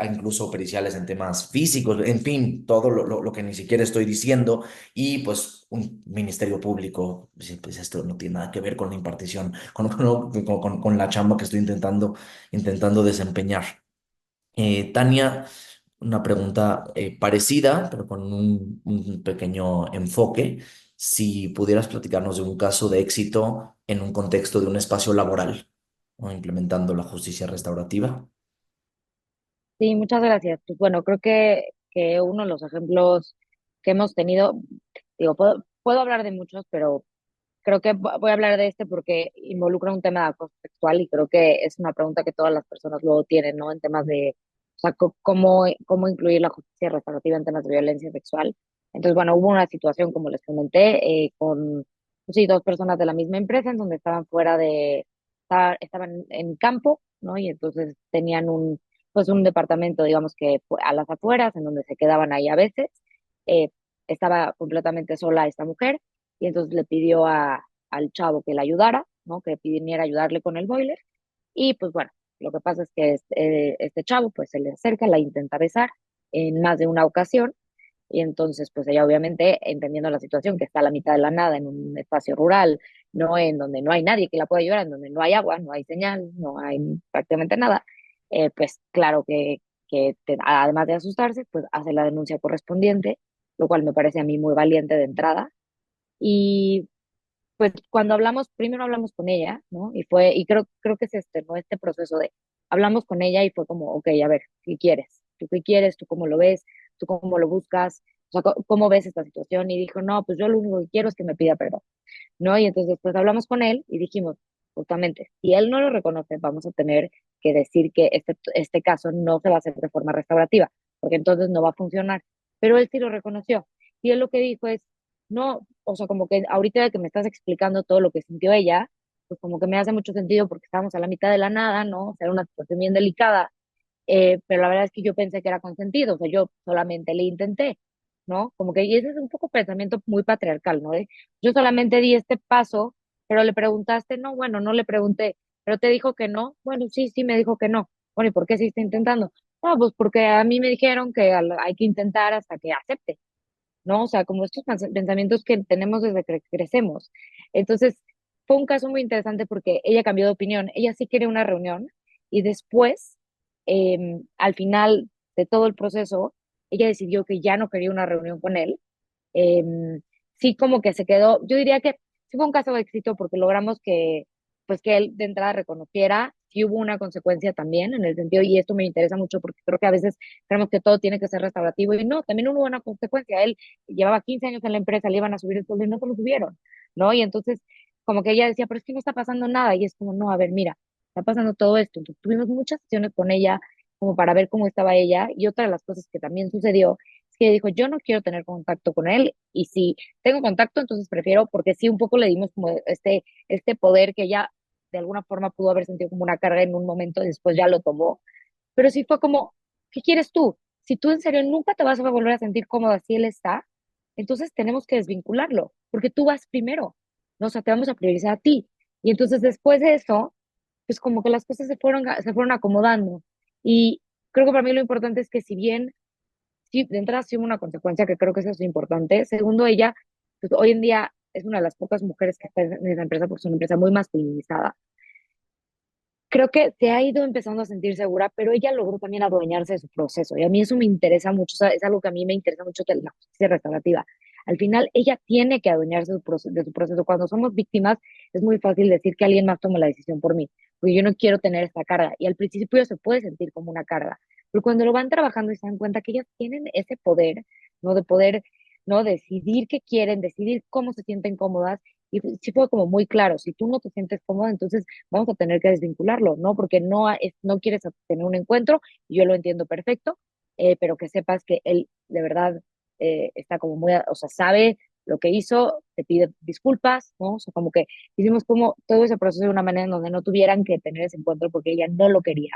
incluso periciales en temas físicos, en fin, todo lo que ni siquiera estoy diciendo, y pues un ministerio público, pues esto no tiene nada que ver con la impartición, con la chamba que estoy intentando desempeñar. Tania, una pregunta parecida, pero con un pequeño enfoque. Si pudieras platicarnos de un caso de éxito en un contexto de un espacio laboral, ¿no? Implementando la justicia restaurativa. Sí, muchas gracias. Pues bueno, creo que uno de los ejemplos que hemos tenido, digo, puedo hablar de muchos, pero creo que voy a hablar de este porque involucra un tema de acoso sexual y creo que es una pregunta que todas las personas luego tienen, ¿no? En temas de, o sea, cómo incluir la justicia restaurativa en temas de violencia sexual. Entonces, bueno, hubo una situación, como les comenté, con, pues sí, dos personas de la misma empresa en donde estaban estaban en campo, ¿no? Y entonces tenían pues un departamento, digamos que a las afueras, en donde se quedaban ahí a veces. Eh, Estaba completamente sola esta mujer y entonces le pidió al chavo que le ayudara, ¿no? Que viniera a ayudarle con el boiler. Y pues bueno, lo que pasa es que este chavo pues se le acerca, la intenta besar en más de una ocasión y entonces pues ella obviamente entendiendo la situación que está a la mitad de la nada en un espacio rural, no en donde no hay nadie que la pueda ayudar, en donde no hay agua, no hay señal, no hay prácticamente nada, pues claro que además de asustarse, pues hace la denuncia correspondiente, lo cual me parece a mí muy valiente de entrada. Y pues cuando hablamos, primero hablamos con ella, ¿no? Y creo que se externó este proceso de, hablamos con ella y fue como, ok, a ver, ¿qué quieres? ¿Tú qué quieres? ¿Tú cómo lo ves? ¿Tú cómo lo buscas? O sea, ¿cómo ves esta situación? Y dijo, no, pues yo lo único que quiero es que me pida perdón, ¿no? Y entonces pues hablamos con él y dijimos, justamente, si él no lo reconoce, vamos a tener que decir que este caso no se va a hacer de forma restaurativa, porque entonces no va a funcionar. Pero él sí lo reconoció. Y él lo que dijo es, no, o sea, como que ahorita que me estás explicando todo lo que sintió ella, pues como que me hace mucho sentido porque estábamos a la mitad de la nada, ¿no? O sea, era una situación bien delicada, pero la verdad es que yo pensé que era consentido, o sea, yo solamente le intenté, ¿no? Como que, y ese es un poco pensamiento muy patriarcal, ¿no? Yo solamente di este paso, pero le preguntaste, no, bueno, no le pregunté, pero te dijo que no, bueno, sí, sí, me dijo que no, bueno, ¿y por qué sí está intentando? No, pues porque a mí me dijeron que hay que intentar hasta que acepte. ¿No? O sea, como estos pensamientos que tenemos desde que crecemos. Entonces, fue un caso muy interesante porque ella cambió de opinión. Ella sí quería una reunión y después, al final de todo el proceso, ella decidió que ya no quería una reunión con él. Sí, como que se quedó, yo diría que sí fue un caso de éxito porque logramos pues que él de entrada reconociera, sí hubo una consecuencia también en el sentido, y esto me interesa mucho porque creo que a veces creemos que todo tiene que ser restaurativo y no, también hubo una consecuencia. Él llevaba 15 años en la empresa, le iban a subir el sueldo y no se lo subieron, ¿no? Y entonces como que ella decía, pero es que no está pasando nada y es como, no, a ver, mira, está pasando todo esto. Entonces tuvimos muchas sesiones con ella como para ver cómo estaba ella y otra de las cosas que también sucedió es que dijo, yo no quiero tener contacto con él y si tengo contacto, entonces prefiero, porque sí, un poco le dimos como este poder que ella de alguna forma pudo haber sentido como una carga en un momento y después ya lo tomó, pero sí fue como, ¿qué quieres tú? Si tú en serio nunca te vas a volver a sentir cómoda si él está, entonces tenemos que desvincularlo, porque tú vas primero, ¿no? O sea, te vamos a priorizar a ti. Y entonces después de eso, pues como que las cosas se fueron acomodando. Y creo que para mí lo importante es que si bien, sí, de entrada sí hubo una consecuencia, que creo que eso es importante. Segundo, ella, pues hoy en día es una de las pocas mujeres que está en esa empresa, porque es una empresa muy masculinizada. Creo que se ha ido empezando a sentir segura, pero ella logró también adueñarse de su proceso. Y a mí eso me interesa mucho, o sea, es algo que a mí me interesa mucho de la justicia restaurativa. Al final, ella tiene que adueñarse de su proceso. Cuando somos víctimas, es muy fácil decir que alguien más toma la decisión por mí, porque yo no quiero tener esta carga. Y al principio se puede sentir como una carga, pero cuando lo van trabajando y se dan cuenta que ellas tienen ese poder, ¿no? De poder, ¿no? Decidir qué quieren, decidir cómo se sienten cómodas. Y sí fue como muy claro, si tú no te sientes cómoda, entonces vamos a tener que desvincularlo, ¿no? Porque no quieres tener un encuentro, y yo lo entiendo perfecto, pero que sepas que él de verdad está como muy, o sea, sabe lo que hizo, te pide disculpas, ¿no? O sea, como que hicimos como todo ese proceso de una manera en donde no tuvieran que tener ese encuentro porque ella no lo quería.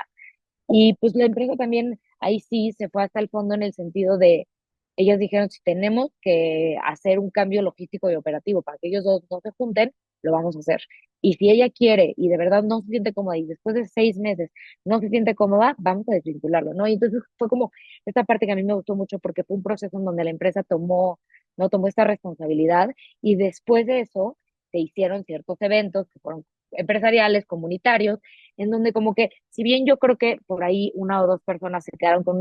Y pues la empresa también ahí sí se fue hasta el fondo en el sentido de, ellos dijeron, si tenemos que hacer un cambio logístico y operativo para que ellos dos no se junten, lo vamos a hacer. Y si ella quiere y de verdad no se siente cómoda y después de 6 meses no se siente cómoda, vamos a desvincularlo, ¿no? Y entonces fue como esta parte que a mí me gustó mucho porque fue un proceso en donde la empresa tomó, no tomó esta responsabilidad, y después de eso se hicieron ciertos eventos que fueron empresariales, comunitarios, en donde como que, si bien yo creo que por ahí una o dos personas se quedaron con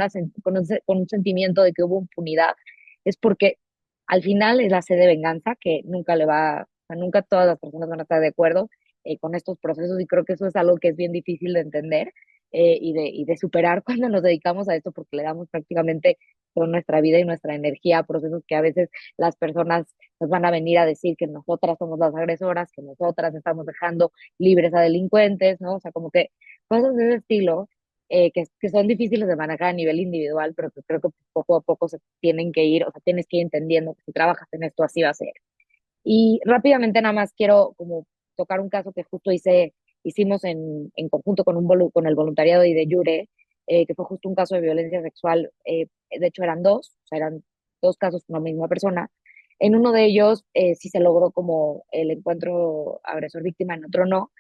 un sentimiento de que hubo impunidad, es porque al final es la sed de venganza que nunca le va, o sea, nunca todas las personas van a estar de acuerdo con estos procesos, y creo que eso es algo que es bien difícil de entender y de superar cuando nos dedicamos a esto, porque le damos prácticamente toda nuestra vida y nuestra energía a procesos que a veces las personas nos van a venir a decir que nosotras somos las agresoras, que nosotras estamos dejando libres a delincuentes, ¿no? O sea, como que cosas de ese estilo que son difíciles de manejar a nivel individual, pero que creo que poco a poco se tienen que ir, o sea, tienes que ir entendiendo que si trabajas en esto así va a ser. Y rápidamente nada más quiero como tocar un caso que justo hicimos en conjunto con, con el voluntariado y de Yure, que fue justo un caso de violencia sexual. De hecho eran dos, o sea, eran dos casos con la misma persona. En uno de ellos sí se logró como el encuentro agresor-víctima, en otro no,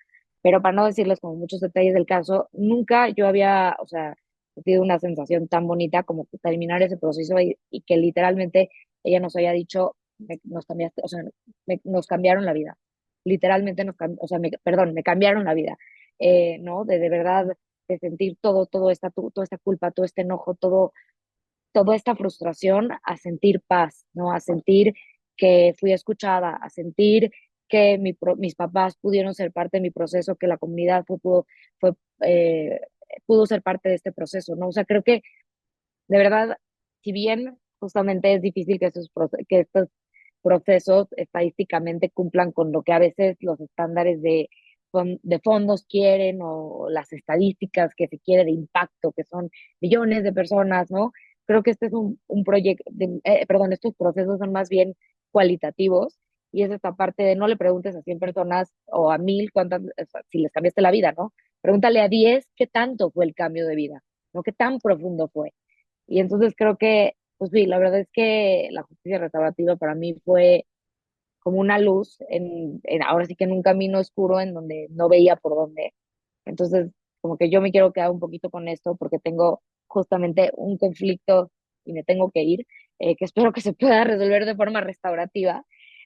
pero para no decirles como muchos detalles del caso, nunca yo había, o sea, sentido una sensación tan bonita como terminar ese proceso y que literalmente ella nos haya dicho, nos cambiaste, o sea, nos cambiaron la vida. Literalmente o sea, perdón, me cambiaron la vida. ¿No? De verdad, de sentir toda esta culpa, todo este enojo, toda esta frustración, a sentir paz, ¿no? A sentir que fui escuchada, a sentir que mis papás pudieron ser parte de mi proceso, que la comunidad fue, eh, pudo ser parte de este proceso, ¿no? O sea, creo que de verdad, si bien justamente es difícil que estos procesos estadísticamente cumplan con lo que a veces los estándares de fondos quieren, o las estadísticas que se quiere de impacto, que son millones de personas, ¿no? Creo que este es un proyecto, perdón, estos procesos son más bien cualitativos, y es esta parte de no le preguntes a 100 personas o a 1000 cuántas, o sea, si les cambiaste la vida, ¿no? Pregúntale a 10 qué tanto fue el cambio de vida, ¿no? ¿Qué tan profundo fue? Y entonces creo que, pues sí, la verdad es que la justicia restaurativa para mí fue como una luz ahora sí que en un camino oscuro en donde no veía por dónde. Entonces, como que yo me quiero quedar un poquito con esto porque tengo justamente un conflicto y me tengo que ir, que espero que se pueda resolver de forma restaurativa.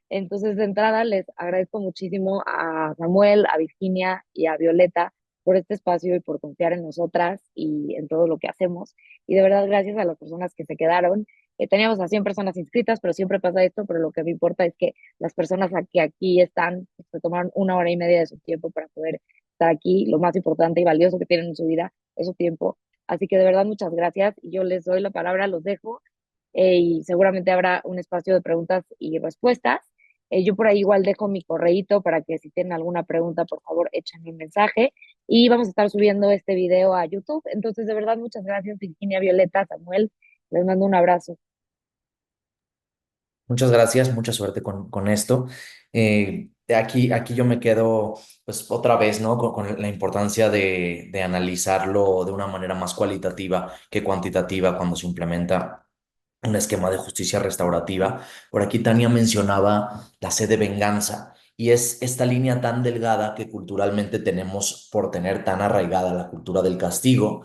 Entonces, de entrada, les agradezco muchísimo a Samuel, a Virginia y a Violeta por este espacio y por confiar en nosotras y en todo lo que hacemos. Y de verdad, gracias a las personas que se quedaron. Teníamos a 100 personas inscritas, pero siempre pasa esto, pero lo que me importa es que las personas que aquí están se tomaron 1 hora y media de su tiempo para poder estar aquí. Lo más importante y valioso que tienen en su vida es su tiempo. Así que de verdad, muchas gracias. Y yo les doy la palabra, los dejo, y seguramente habrá un espacio de preguntas y respuestas. Yo por ahí igual dejo mi correíto para que si tienen alguna pregunta, por favor, échenme un mensaje. Y vamos a estar subiendo este video a YouTube. Entonces, de verdad, muchas gracias, Virginia, Violeta, Samuel. Les mando un abrazo. Muchas gracias, mucha suerte con esto. aquí yo me quedo, pues otra vez, ¿no? Con la importancia de analizarlo de una manera más cualitativa que cuantitativa cuando se implementa un esquema de justicia restaurativa. Por aquí Tania mencionaba la sed de venganza y es esta línea tan delgada que culturalmente tenemos por tener tan arraigada la cultura del castigo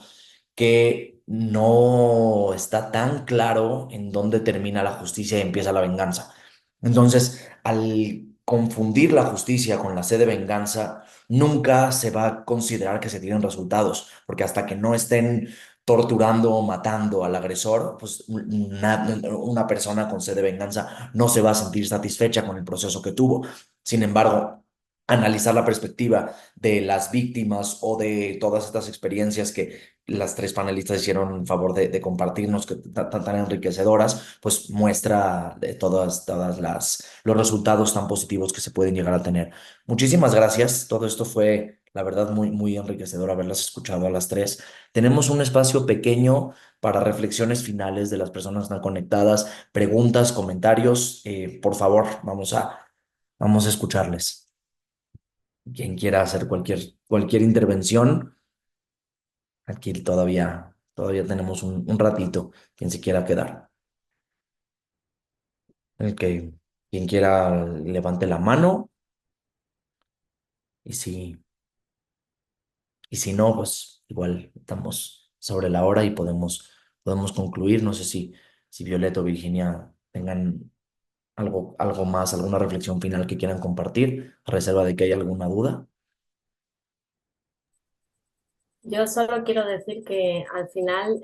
que no está tan claro en dónde termina la justicia y empieza la venganza. Entonces, al confundir la justicia con la sed de venganza, nunca se va a considerar que se tienen resultados, porque hasta que no estén torturando o matando al agresor, pues una persona con sed de venganza no se va a sentir satisfecha con el proceso que tuvo. Sin embargo, analizar la perspectiva de las víctimas o de todas estas experiencias que las tres panelistas hicieron en favor de compartirnos, que tan enriquecedoras, pues muestra de todas los resultados tan positivos que se pueden llegar a tener. Muchísimas gracias. Todo esto fue, la verdad, muy enriquecedor haberlas escuchado a las tres. Tenemos un espacio pequeño para reflexiones finales de las personas que están conectadas, preguntas, comentarios. Por favor, vamos a escucharles. Quien quiera hacer cualquier intervención, aquí todavía tenemos un ratito, quien se quiera quedar. El que quien quiera levante la mano y si no, pues igual estamos sobre la hora y podemos concluir. No sé si Violeta o Virginia tengan algo más, alguna reflexión final que quieran compartir, a reserva de que haya alguna duda. Yo solo quiero decir que al final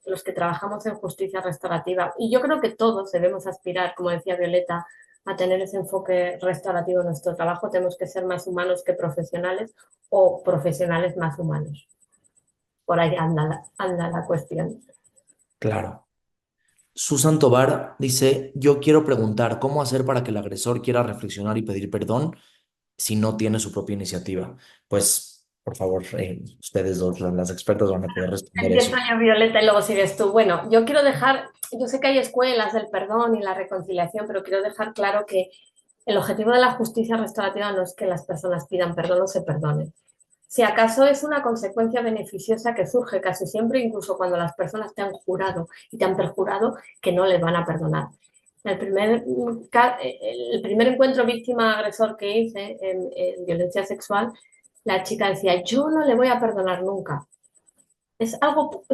los que trabajamos en justicia restaurativa, y yo creo que todos debemos aspirar, como decía Violeta, a tener ese enfoque restaurativo en nuestro trabajo, tenemos que ser más humanos que profesionales o profesionales más humanos. Por ahí anda la cuestión. Claro. Susan Tobar dice, yo quiero preguntar, ¿cómo hacer para que el agresor quiera reflexionar y pedir perdón si no tiene su propia iniciativa? Pues, por favor, ustedes dos, las expertas, van a poder responder eso. Empiezo yo, Violeta, y luego sigues tú. Bueno, yo quiero dejar, yo sé que hay escuelas del perdón y la reconciliación, pero quiero dejar claro que el objetivo de la justicia restaurativa no es que las personas pidan perdón o se perdonen. Si acaso es una consecuencia beneficiosa que surge casi siempre, incluso cuando las personas te han jurado y te han perjurado que no les van a perdonar. El primer encuentro víctima-agresor que hice en violencia sexual, la chica decía, yo no le voy a perdonar nunca. Es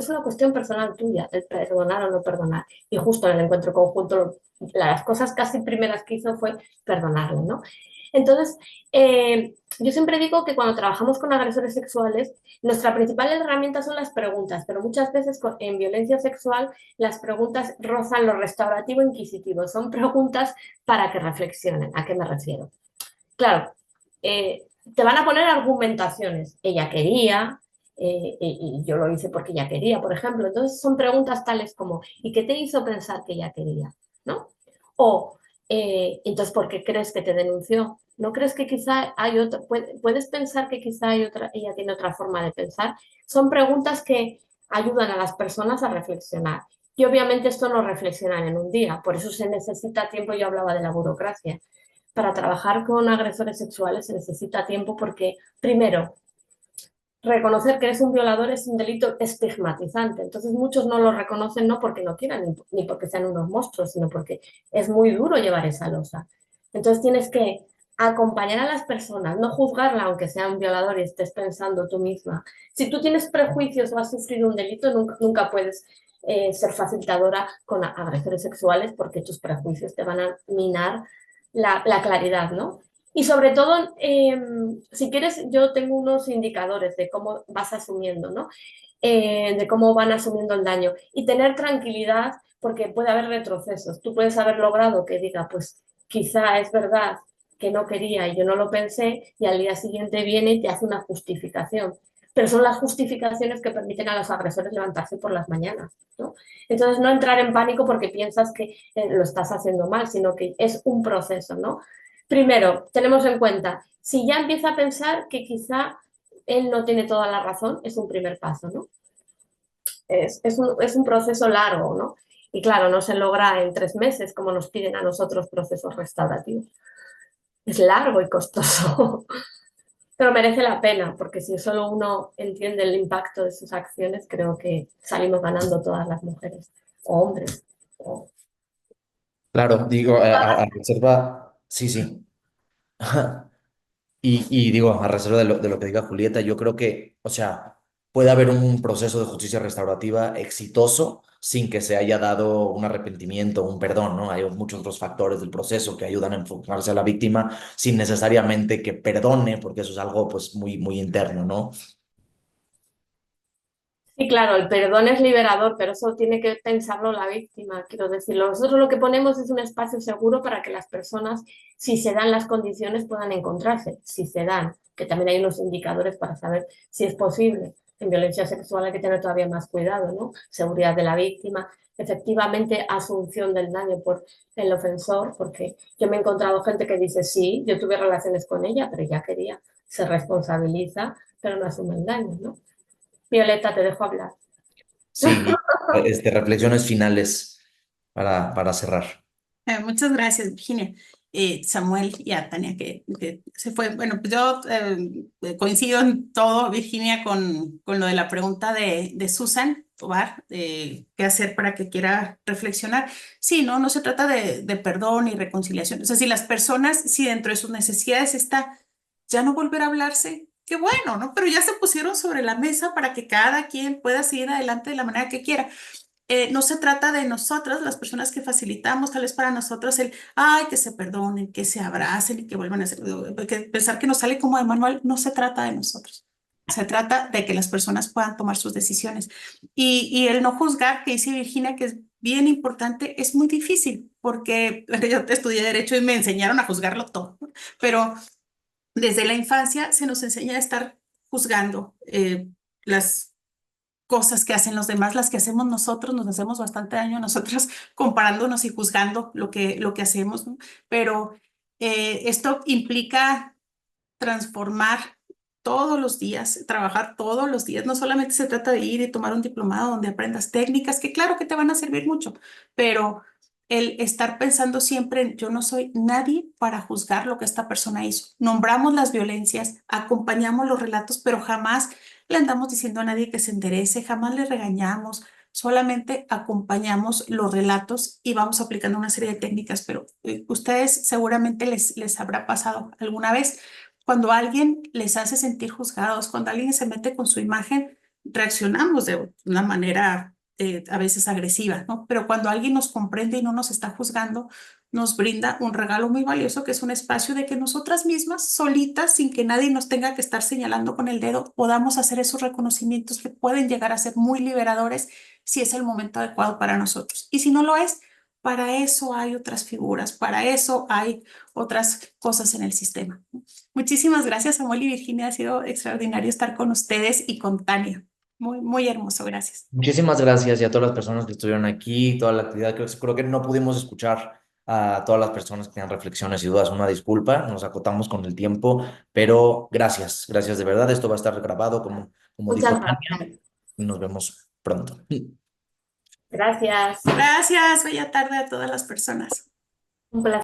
una cuestión personal tuya, el perdonar o no perdonar. Y justo en el encuentro conjunto, las cosas casi primeras que hizo fue perdonarle, ¿no? Entonces, yo siempre digo que cuando trabajamos con agresores sexuales, nuestra principal herramienta son las preguntas, pero muchas veces en violencia sexual las preguntas rozan lo restaurativo inquisitivo. Son preguntas para que reflexionen. ¿A qué me refiero? Claro, te van a poner argumentaciones. Ella quería, y yo lo hice porque ella quería, por ejemplo. Entonces son preguntas tales como, ¿y qué te hizo pensar que ella quería? ¿No? O, entonces, ¿por qué crees que te denunció? ¿No crees que quizá hay otra? ¿Puedes pensar que quizá hay otra, ella tiene otra forma de pensar? Son preguntas que ayudan a las personas a reflexionar. Y obviamente esto no reflexionan en un día, por eso se necesita tiempo. Yo hablaba de la burocracia. Para trabajar con agresores sexuales se necesita tiempo porque, primero, reconocer que eres un violador es un delito estigmatizante. Entonces muchos no lo reconocen no porque no quieran ni porque sean unos monstruos, sino porque es muy duro llevar esa losa. Entonces tienes que acompañar a las personas, no juzgarla aunque sea un violador y estés pensando tú misma. Si tú tienes prejuicios o has sufrido un delito, nunca puedes ser facilitadora con agresores sexuales porque tus prejuicios te van a minar la claridad, ¿no? Y sobre todo, si quieres, yo tengo unos indicadores de cómo vas asumiendo, ¿no? De cómo van asumiendo el daño. Y tener tranquilidad porque puede haber retrocesos. Tú puedes haber logrado que diga, pues quizá es verdad que no quería y yo no lo pensé, y al día siguiente viene y te hace una justificación. Pero son las justificaciones que permiten a los agresores levantarse por las mañanas, ¿no? Entonces, no entrar en pánico porque piensas que lo estás haciendo mal, sino que es un proceso, ¿no? Primero, tenemos en cuenta, si ya empieza a pensar que quizá él no tiene toda la razón, es un primer paso, ¿no? Es un proceso largo, ¿no? Y claro, no se logra en 3 meses como nos piden a nosotros procesos restaurativos. es largo y costoso, pero merece la pena, porque si solo uno entiende el impacto de sus acciones, creo que salimos ganando todas las mujeres o hombres. Claro, digo, a reserva, sí, sí. Y digo, a reserva de lo que diga Julieta, yo creo que, o sea, puede haber un proceso de justicia restaurativa exitoso sin que se haya dado un arrepentimiento, un perdón, ¿no? Hay muchos otros factores del proceso que ayudan a enfocarse a la víctima sin necesariamente que perdone, porque eso es algo pues muy, muy interno, ¿no? Sí, claro, el perdón es liberador, pero eso tiene que pensarlo la víctima, quiero decirlo. Nosotros lo que ponemos es un espacio seguro para que las personas, si se dan las condiciones, puedan encontrarse, si se dan, que también hay unos indicadores para saber si es posible. En violencia sexual hay que tener todavía más cuidado, ¿no? Seguridad de la víctima, efectivamente asunción del daño por el ofensor, porque yo me he encontrado gente que dice, sí, yo tuve relaciones con ella, pero ya quería, se responsabiliza, pero no asume el daño, ¿no? Violeta, te dejo hablar. Sí, reflexiones finales para cerrar. Muchas gracias, Virginia. Samuel y a Tania, que se fue. Bueno, pues yo coincido en todo, Virginia, con lo de la pregunta de Susan Tobar, qué hacer para que quiera reflexionar. Sí, no se trata de perdón y reconciliación. O sea, si las personas, si dentro de sus necesidades está ya no volver a hablarse, qué bueno, ¿no? Pero ya se pusieron sobre la mesa para que cada quien pueda seguir adelante de la manera que quiera. No se trata de nosotras, las personas que facilitamos, tal vez para nosotros ay, que se perdonen, que se abracen y que vuelvan a hacer, porque pensar que nos sale como de manual, no se trata de nosotros. Se trata de que las personas puedan tomar sus decisiones. Y el no juzgar, que dice Virginia, que es bien importante, es muy difícil, porque yo estudié Derecho y me enseñaron a juzgarlo todo, ¿no? Pero desde la infancia se nos enseña a estar juzgando las cosas que hacen los demás, las que hacemos nosotros, nos hacemos bastante daño a nosotras comparándonos y juzgando lo que hacemos, ¿no? Pero esto implica transformar todos los días, trabajar todos los días. No solamente se trata de ir y tomar un diplomado donde aprendas técnicas, que claro que te van a servir mucho, pero el estar pensando siempre en yo no soy nadie para juzgar lo que esta persona hizo. Nombramos las violencias, acompañamos los relatos, pero jamás le andamos diciendo a nadie que se enderece, jamás le regañamos, solamente acompañamos los relatos y vamos aplicando una serie de técnicas, pero ustedes seguramente les habrá pasado alguna vez cuando alguien les hace sentir juzgados, cuando alguien se mete con su imagen, reaccionamos de una manera a veces agresiva, ¿no? Pero cuando alguien nos comprende y no nos está juzgando, nos brinda un regalo muy valioso, que es un espacio de que nosotras mismas, solitas, sin que nadie nos tenga que estar señalando con el dedo, podamos hacer esos reconocimientos que pueden llegar a ser muy liberadores si es el momento adecuado para nosotros. Y si no lo es, para eso hay otras figuras, para eso hay otras cosas en el sistema. Muchísimas gracias, Samuel y Virginia. Ha sido extraordinario estar con ustedes y con Tania. Muy, muy hermoso. Gracias. Muchísimas gracias y a todas las personas que estuvieron aquí, toda la actividad. Creo que no pudimos escuchar a todas las personas que tenían reflexiones y dudas. Una disculpa, nos acotamos con el tiempo, pero gracias, gracias de verdad. Esto va a estar grabado, como dijo Muchas Tania, gracias. y nos vemos pronto. Gracias. Gracias. Bella tarde a todas las personas. Un placer.